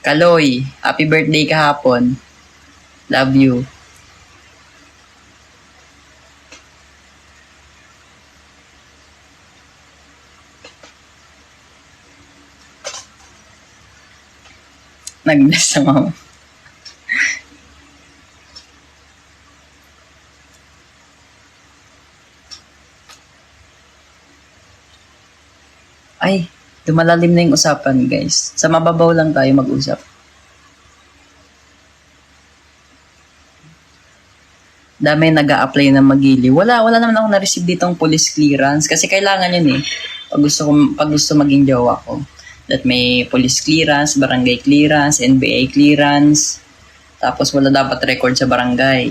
Kaloy, happy birthday kahapon. Love you. Nag-bless sa mama. Ay, Lumalalim na yung usapan, guys. Sa mababaw lang tayo mag-usap. Dami nag-a-apply ng magili. Wala naman ako na-receive ditong police clearance kasi kailangan yun eh. Pag gusto maging jowa ko. That may police clearance, barangay clearance, NBA clearance. Tapos wala dapat record sa barangay.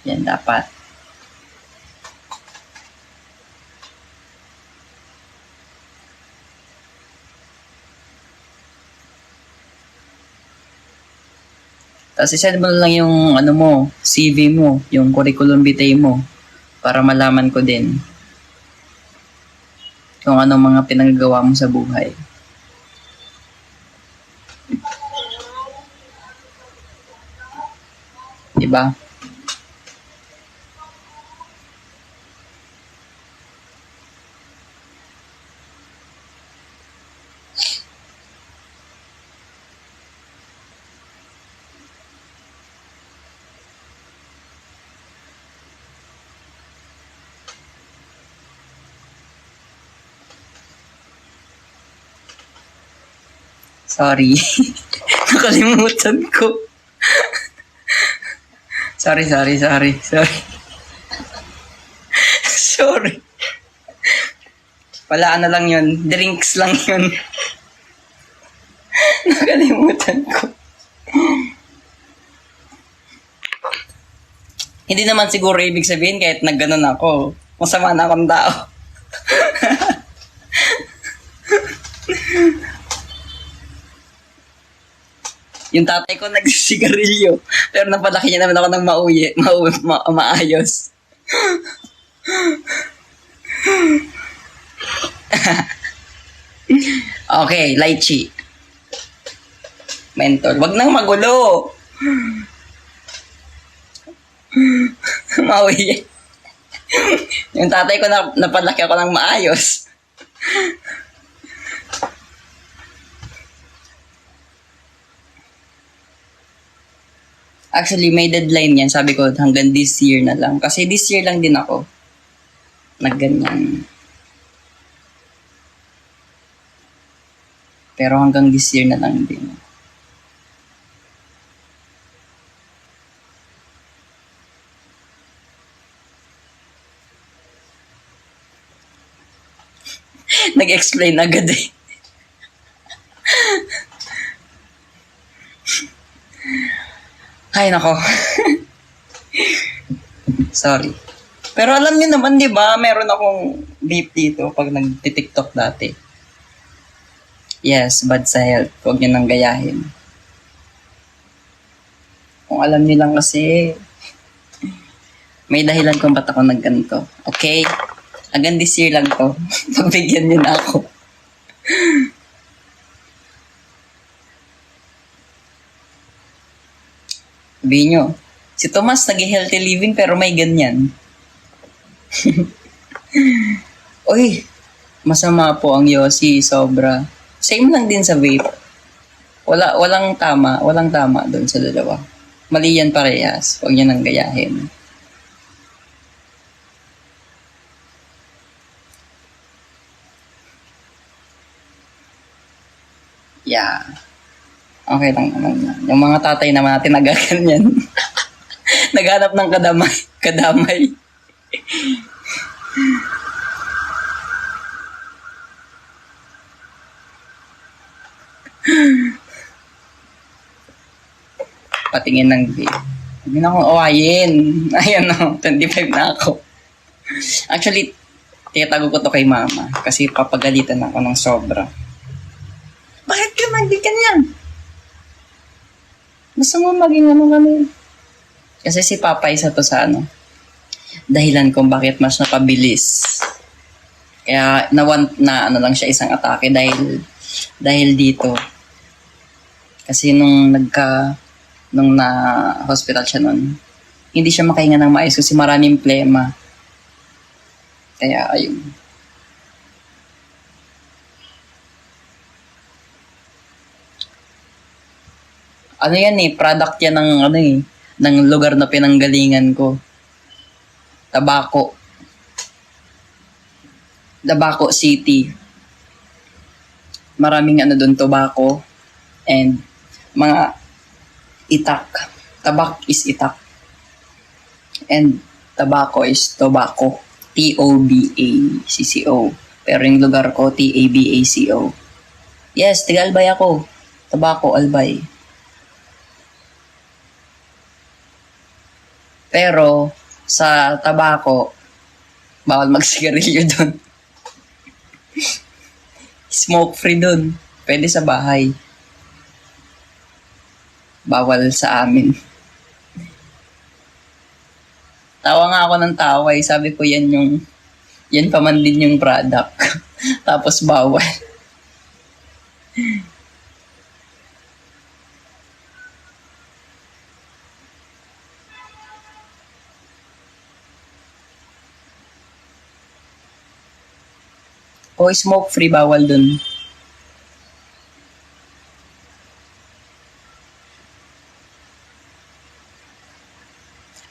Yan dapat. Tapos isend mo lang yung ano mo, CV mo, yung curriculum vitae mo para malaman ko din kung anong mga pinagagawa mo sa buhay. Diba? Sorry. Nakalimutan ko. Sorry. Sorry. Wala ano lang yun. Drinks lang yun. Nakalimutan ko. Hindi naman siguro ibig sabihin kahit nagganon ako. Masama na akong tao. Yung tatay ko nagsisigarilyo. Pero napalaki niya naman ako ng maayos. Okay, lychee. Mentor. Wag nang magulo. Mauwi. Yung tatay ko napalaki ako ng maayos. Actually, may deadline yan. Sabi ko, hanggang this year na lang. Kasi this year lang din ako nagganyan. Pero hanggang this year na lang din. Nag-explain agad eh. Ay, nako. Sorry. Pero alam niyo naman, di ba, meron akong beef dito pag nag-TikTok dati. Yes, bad sa health. Huwag niyo nang gayahin. Kung alam niyo lang kasi, may dahilan kung ba't ako nagganto. Okay? Hanggang this year lang to. Pagbigyan niyo na ako. Sabihin nyo, si Tomas nag-healthy living pero may ganyan. Uy, masama po ang Yossi, sobra. Same lang din sa vape. Walang tama doon sa dalawa. Mali yan parehas, huwag nyo nang gayahin. Yeah. Okay lang naman yan. Yung mga tatay naman natin nagaganyan. Naghanap ng kadamay. Patingin ng vape. Hindi na akong awayin. Ayan o, 25 na ako. Actually, tiyatago ko to kay mama kasi papagalitan ako ng sobra. Bakit ka ganyan? Gusto mo maging ano kami? Kasi si Papa isa to sa dahilan kung bakit mas napabilis. Kaya na lang siya isang atake dahil dito. Kasi nung na hospital siya nun, hindi siya makahinga ng maayos kasi maraming plema. Kaya ayun. Ano yan eh, product yan ng lugar na pinanggalingan ko. Tabaco City. maraming ano doon, tobacco, and mga itak. Tabak is itak. And tobacco is tobacco. T-O-B-A-C-C-O. Pero yung lugar ko, T-A-B-A-C-O. Yes, Tigalbay ako. Tobacco, Albay. Pero, sa tabako, bawal magsigarilyo doon. Smoke free doon. Pwede sa bahay. Bawal sa amin. Tawa nga ako ng tawa eh. Sabi ko yan pa man din yung product. Tapos bawal. O smoke free, bawal dun.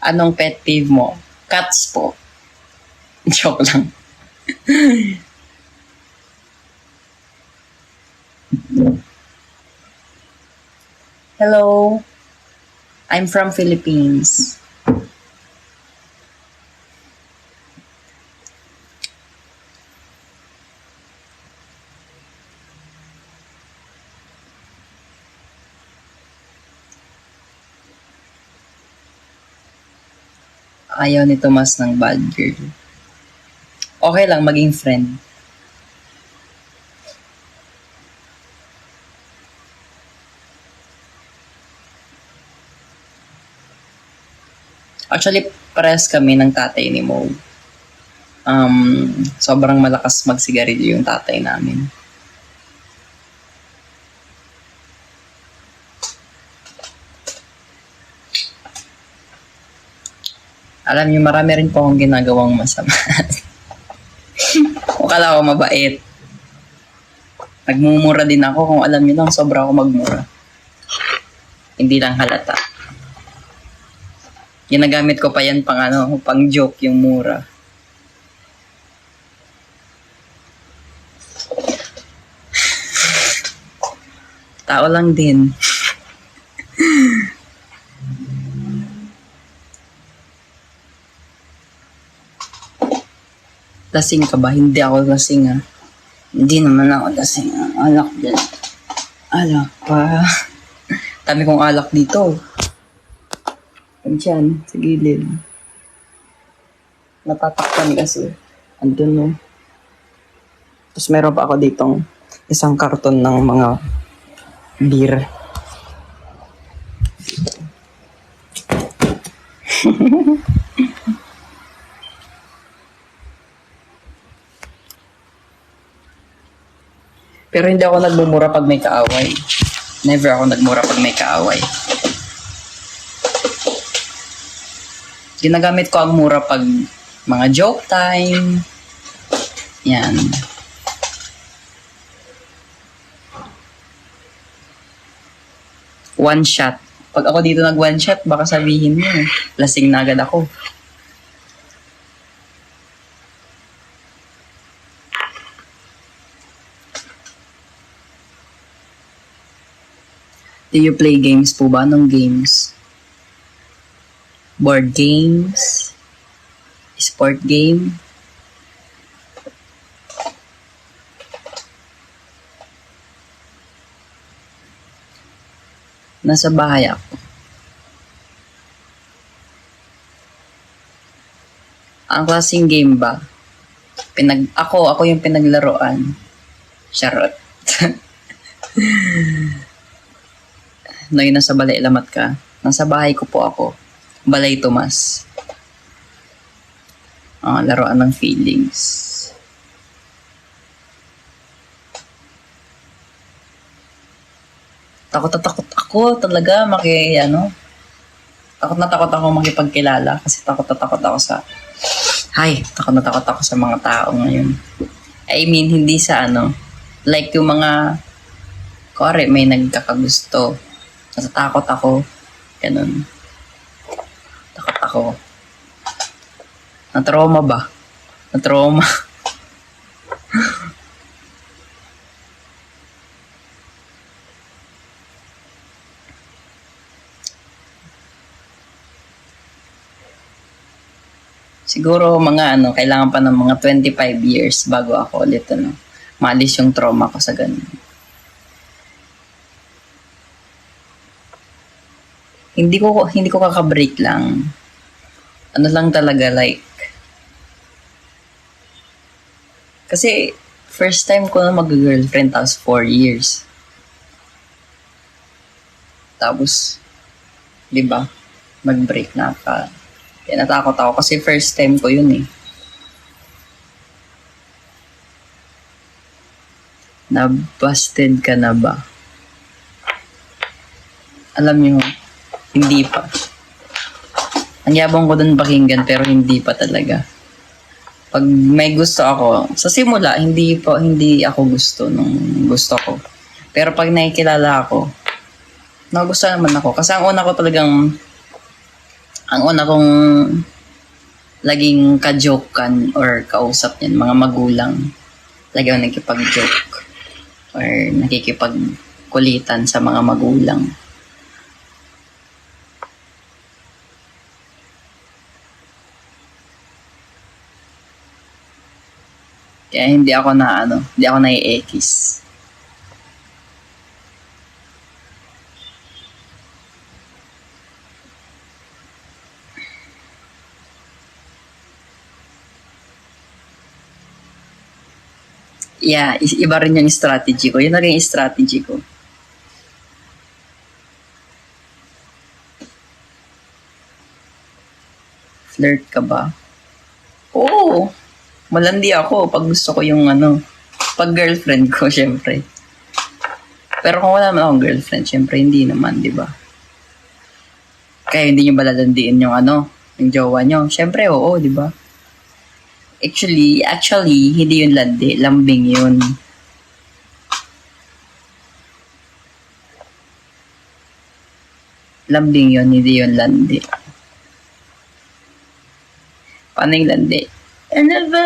Anong pet peeve mo? Cats po. Joke lang. Hello. I'm from Philippines. Ayaw ni Tomas ng bad girl. Okay lang maging friend. Actually, pares kami ng tatay ni Mo. Sobrang malakas magsigarilyo yung tatay namin. Alam niyo, marami rin po akong ginagawang masama. O kala ko mabait. Nagmumura din ako, kung alam niyo lang, sobra ako magmura. Hindi lang halata. Ginagamit ko pa yan pang joke yung mura. Tao lang din. Lasing ka ba? Hindi ako lasing Hindi naman ako lasing Alak din. Alak pa. Dami kong alak dito. Diyan, sa gilid. Natatakpan kasi. Andun no. Tapos meron pa ako ditong isang karton ng mga beer. Pero hindi ako nagmumura pag may kaaway. Never ako nagmura pag may kaaway. Ginagamit ko ang mura pag mga joke time. Yan. One shot. Pag ako dito nag one shot, baka sabihin mo, lasing na agad ako. Do you play games po ba? Anong games? Board games? Sport game? Nasa bahay ako. Ang klaseng game ba? Ako yung pinaglaruan. Charot. No, yung nasa Balay Alamat ka. Nasa bahay ko po ako. Balay Tomas. Laruan ng feelings. Takot na takot ako talaga takot na takot ako makipagkilala kasi takot na takot ako sa mga tao ngayon. I mean, hindi sa like yung mga kore may nagkakagusto. Natatakot ako. Ganun. Takot ako. Na-trauma ba? Na-trauma. Siguro mga kailangan pa ng mga 25 years bago ako ulit maalis yung trauma ko sa ganun. Hindi ko kaka-break lang. Ano lang talaga like kasi first time ko na mag-girlfriend tapos 4 years. Tapos 'di ba? Mag-break na ka. Kaya natakot ako kasi first time ko yun eh. Na-busted ka na ba? Alam niyo, hindi pa. Ang yabang ko dun pakinggan pero hindi pa talaga. Pag may gusto ako, sa simula, hindi ako gusto nung gusto ko. Pero pag nakikilala ako, nagustuhan naman ako. Kasi ang una kong laging ka-jokean or kausap yan, mga magulang. Lagi ako nakikipag-joke or nakikipagkulitan sa mga magulang. Kaya hindi ako nai-ekis. Yeah, iba rin yung strategy ko. Yun na rin yung strategy ko. Flirt ka ba? Oo. Malandi ako pag gusto ko yung pag girlfriend ko, syempre. Pero kung wala naman akong girlfriend, syempre hindi naman, di ba? Kaya hindi nyo ba lalandiin yung yung jowa nyo? Syempre, oo, di ba? Actually, hindi yun landi. Lambing yun. Lambing yun, hindi yun landi. Paano yung landi? Ano ba?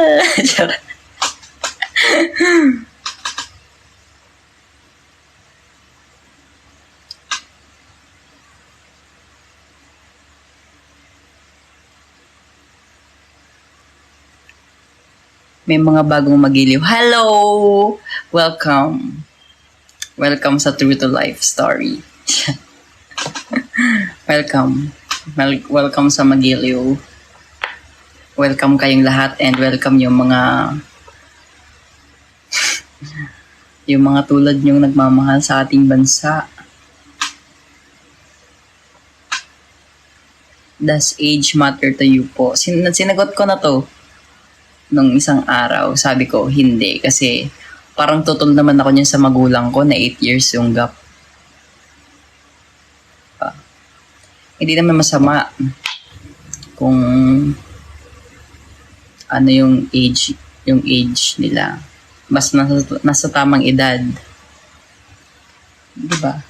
May mga bagong magiliw. Hello! Welcome. Welcome sa True to Life story. Welcome. Welcome sa magiliw. Welcome kayong lahat and welcome yung mga tulad nyong nagmamahal sa ating bansa. Does age matter to you po? Sinagot ko na to nung isang araw. Sabi ko, hindi. Kasi parang tutol naman ako niyan sa magulang ko na 8 years yung gap. Hindi naman masama kung yung age nila. Mas nasa tamang edad. Diba?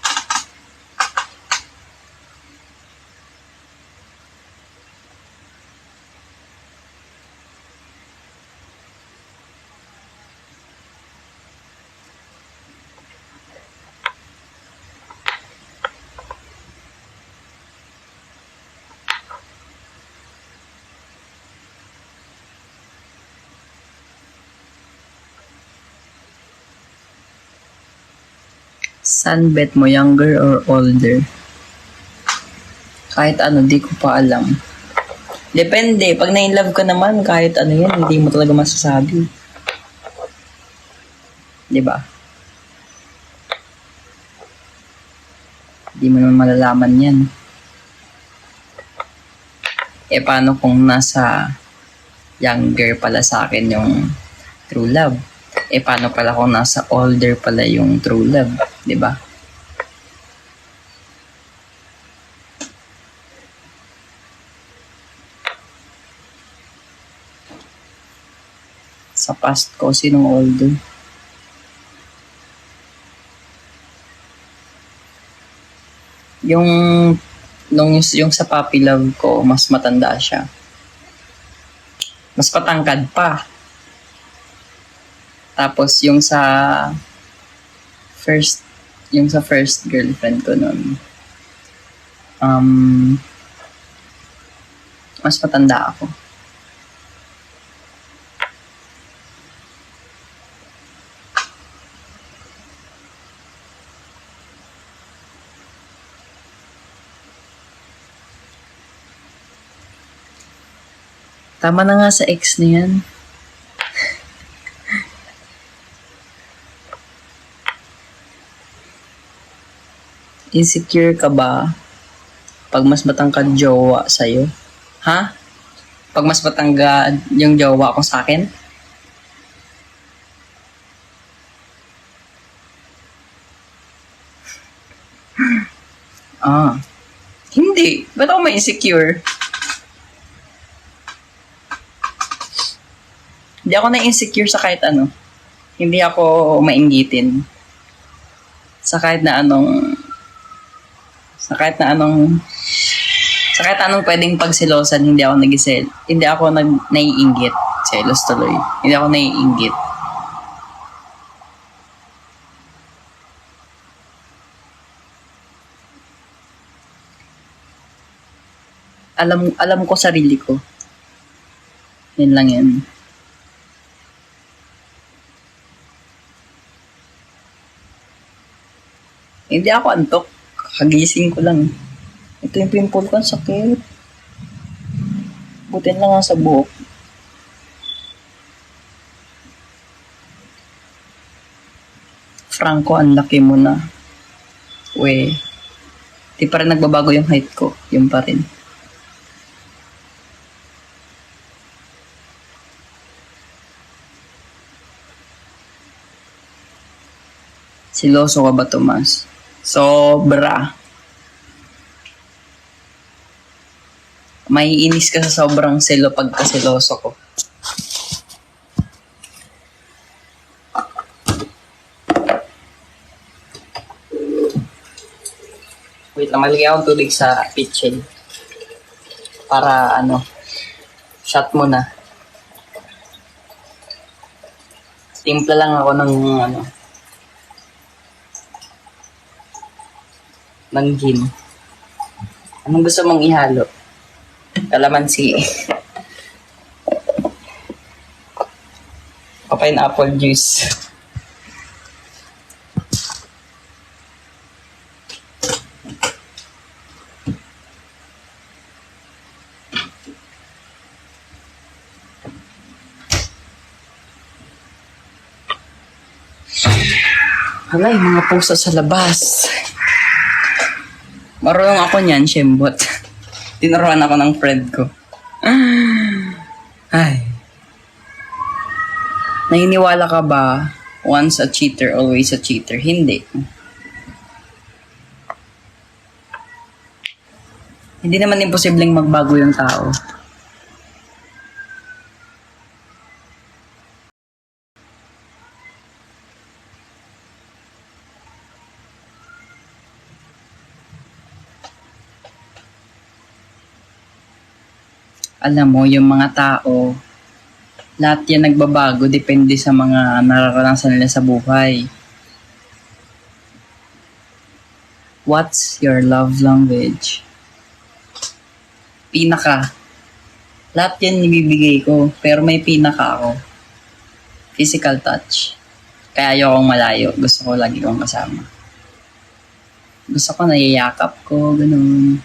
Sunbet mo, younger or older? Kahit di ko pa alam. Depende. Pag na-inlove ka naman, kahit yan, hindi mo talaga masasabi. Diba? Hindi mo naman malalaman yan. Paano kung nasa younger pala sa akin yung true love? Paano pala kung nasa older pala yung true love? Diba? Sa past ko, sinong older? Yung sa puppy love ko, mas matanda siya. Mas patangkad pa. Tapos yung sa first girlfriend ko noon, mas matanda ako. Tama na nga sa ex na yan. Insecure ka ba pag mas matangkad jowa sa'yo? Ha? Pag mas matangkad yung jowa ko sa akin? Ah. Hindi. Ba't ako ma-insecure? Hindi ako na-insecure sa kahit ano. Hindi ako mainggitin. Sa kahit na anong pwedeng pagsilosan, hindi ako hindi ako naiinggit. Selos tuloy. Hindi ako naiinggit. Alam ko sarili ko. Yan lang yan. Hindi ako antok. Kagising ko lang. Ito yung pimple ko. Sakit. Butin lang nga sa buhok. Franco, ang laki mo na. We. Di pa rin nagbabago yung height ko. Yung pa rin. Siloso ka ba, Tomas? Sobra. Maiinis ka sa sobrang selo pagkasiloso ko. Wait lang, maligay akong tubig sa kitchen. Para shot mo na. Timpla lang ako ng ng gin. Anong gusto mong ihalo? Kalamansi. O pineapple juice. Hala, yung mga puso sa labas. Marunong ako niyan, Shembot. Tinuruan ako ng friend ko. Ay. Naniniwala ka ba, once a cheater, always a cheater? Hindi. Hindi naman imposibleng magbago yung tao. Alam mo, yung mga tao, lahat yan nagbabago, depende sa mga nararanasan nila sa buhay. What's your love language? Pinaka. Lahat yan ibibigay ko, pero may pinaka ako. Physical touch. Kaya ayokong malayo, gusto ko lagi kong kasama. Gusto ko nayayakap ko, ganun.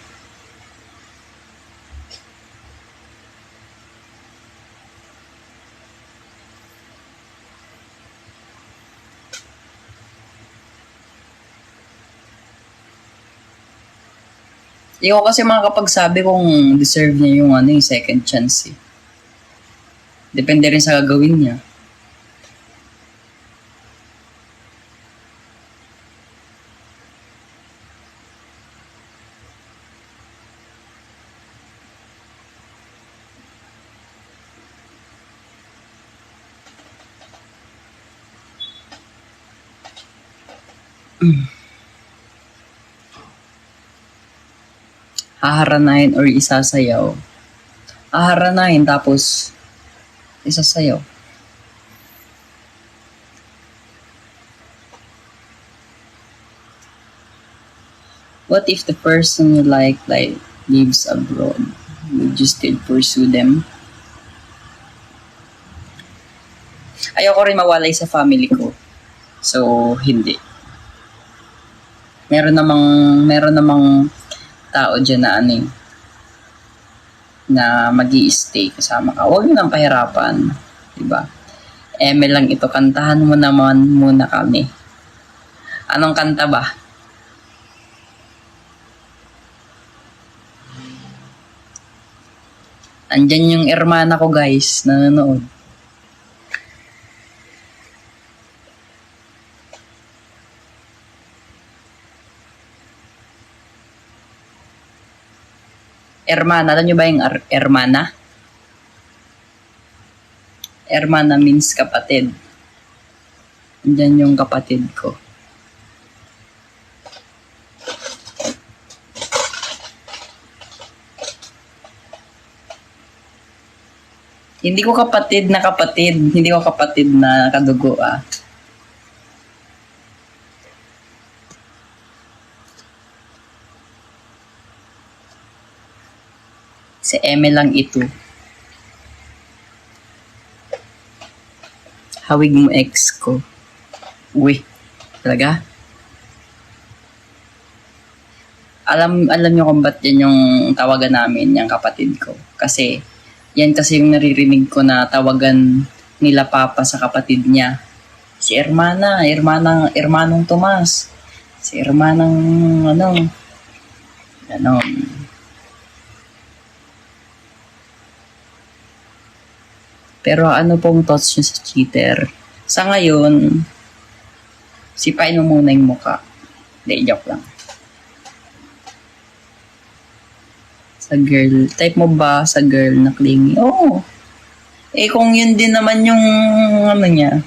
Hindi ko kasi makakapagsabi kung deserve niya yung yung second chance eh. Depende rin sa gagawin niya. Haharanahin or isasayaw. Haharanahin tapos isasayaw. What if the person you like lives abroad? Would you still pursue them? Ayoko rin mawalay sa family ko. So, hindi. Meron namang tao dyan na na mag-i-stay kasama ka. Huwag mo nang pahirapan. Diba? Eme lang ito. Kantahan mo naman muna kami. Anong kanta ba? Andyan yung ermana ko guys, nanonood. Ermana, alam nyo ba yung ermana? Ermana means kapatid. Andyan yung kapatid ko. Hindi ko kapatid na kapatid. Hindi ko kapatid na kadugo ah. Si Eme lang ito. Hawig mo ex ko. Uy, talaga? Alam niyo kung ba't yan yung tawagan namin, yung kapatid ko. Kasi, yan kasi yung naririnig ko na tawagan nila papa sa kapatid niya. Si Hermanong Tomas. Si Hermanang, Pero ano pong thoughts nyo sa cheater? Sa ngayon, sipain mo muna yung mukha. Hindi, joke lang. Sa girl, type mo ba sa girl na clingy? Oo. Eh kung yun din naman yung niya,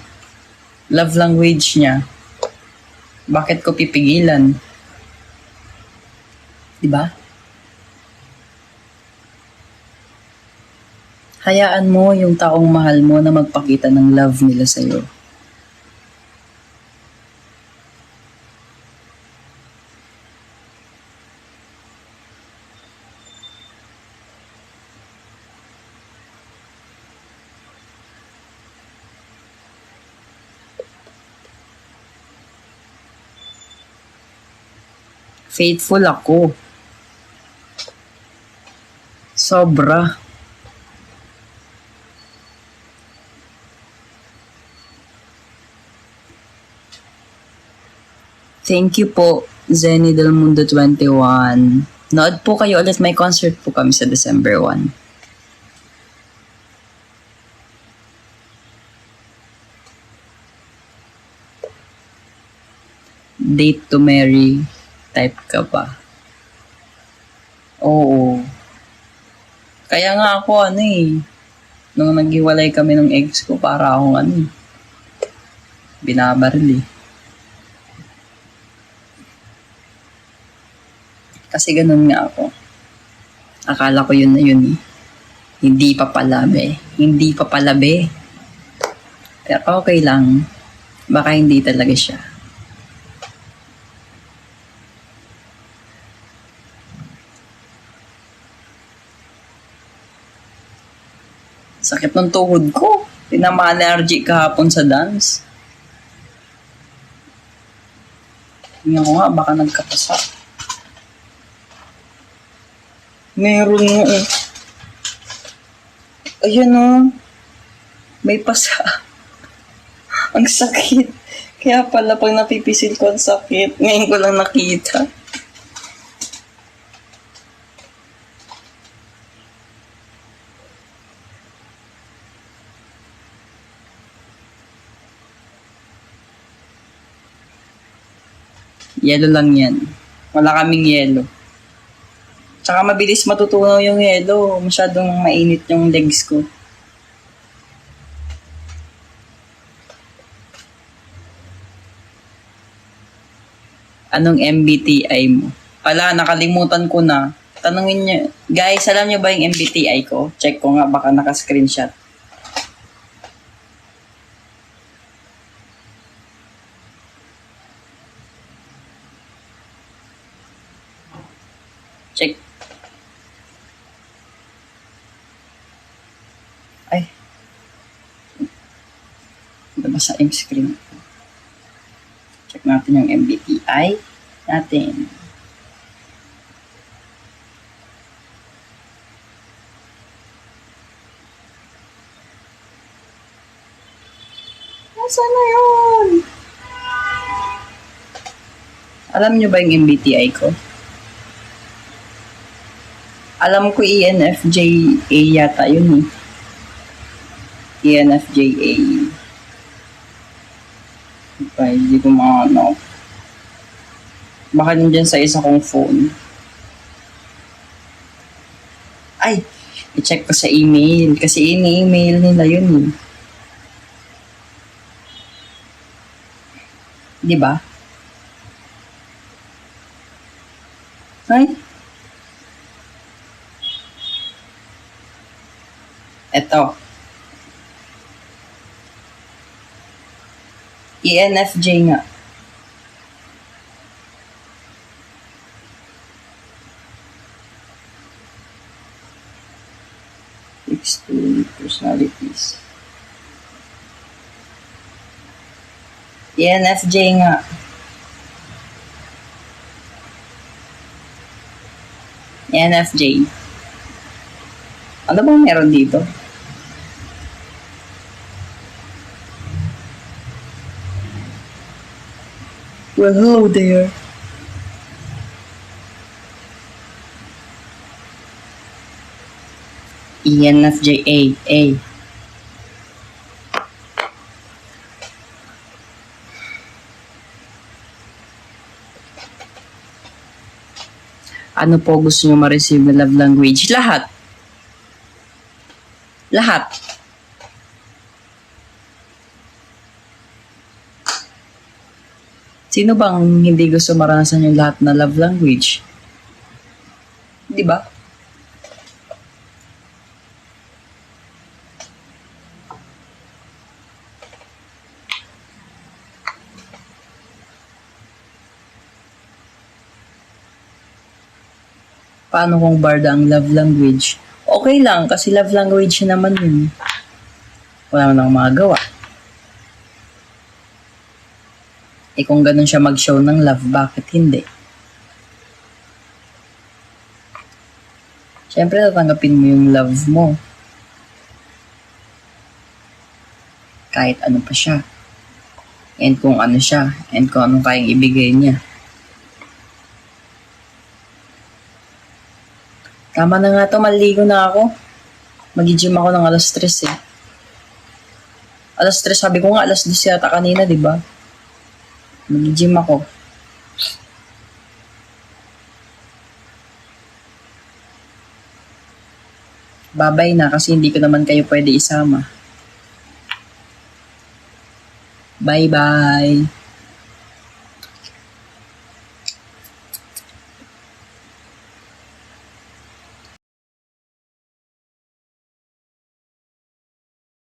love language niya, bakit ko pipigilan? Diba? Hayaan mo yung taong mahal mo na magpakita ng love nila sa'yo. Faithful ako. Sobra. Thank you po, Zenny Del Mundo 21. Nood po kayo ulit. May concert po kami sa December 1. Date to marry. Type ka ba? Oo. Kaya nga ako nung naghiwalay kami ng ex ko, para akong binabaril eh. Kasi ganun nga ako. Akala ko yun na yun eh. Hindi pa pala be. Pero okay lang. Baka hindi talaga siya. Sakit ng tuhod ko. Pinama-allergic kahapon sa dance. Tingnan ko nga, baka nagkapasa. Meron nga eh. Ayan may pasa. Ang sakit. Kaya pala pag napipisil ko ang sakit. Ngayon ko lang nakita. Yelo lang yan. Wala kaming yelo. Tsaka mabilis matutunaw yung yelo. Masyadong mainit yung legs ko. Anong MBTI mo? Ala, nakalimutan ko na. Tanungin niyo. Guys, alam niyo ba yung MBTI ko? Check ko nga, baka naka-screenshot. Check. Ay. Nabasa yung screen. Check natin yung MBTI natin. na yun? Alam nyo ba yung MBTI ko? Alam ko ENFJA yata yun eh. ENFJA. Okay, hindi ko ano. Baka nandyan sa isa kong phone. Ay, i-check ko sa email. Kasi ini-email nila yun eh. Di ba? Ay. Eto. ENFJ nga. Extreme personalities. ENFJ nga. ENFJ. Ano bang meron dito? Well, hello there. ENFJ A. Ano po gusto nyo ma-receive na love language? Lahat. Lahat. Sino bang hindi gusto maranasan yung lahat na love language? Di ba? Paano kung barda ang love language? Okay lang, kasi love language naman yun. Wala man akong magagawa. Eh kung ganun siya mag-show ng love, bakit hindi? Siyempre, tatanggapin mo yung love mo. Kahit ano pa siya. And kung ano siya. And kung anong kayang ibigay niya. Tama na nga to, maligo na ako. Mag-gym ako ng alas 3 eh. Alas 3, sabi ko nga alas 2 yata kanina, di ba? Mag-gym ako. Babay na kasi hindi ko naman kayo pwede isama. Bye-bye!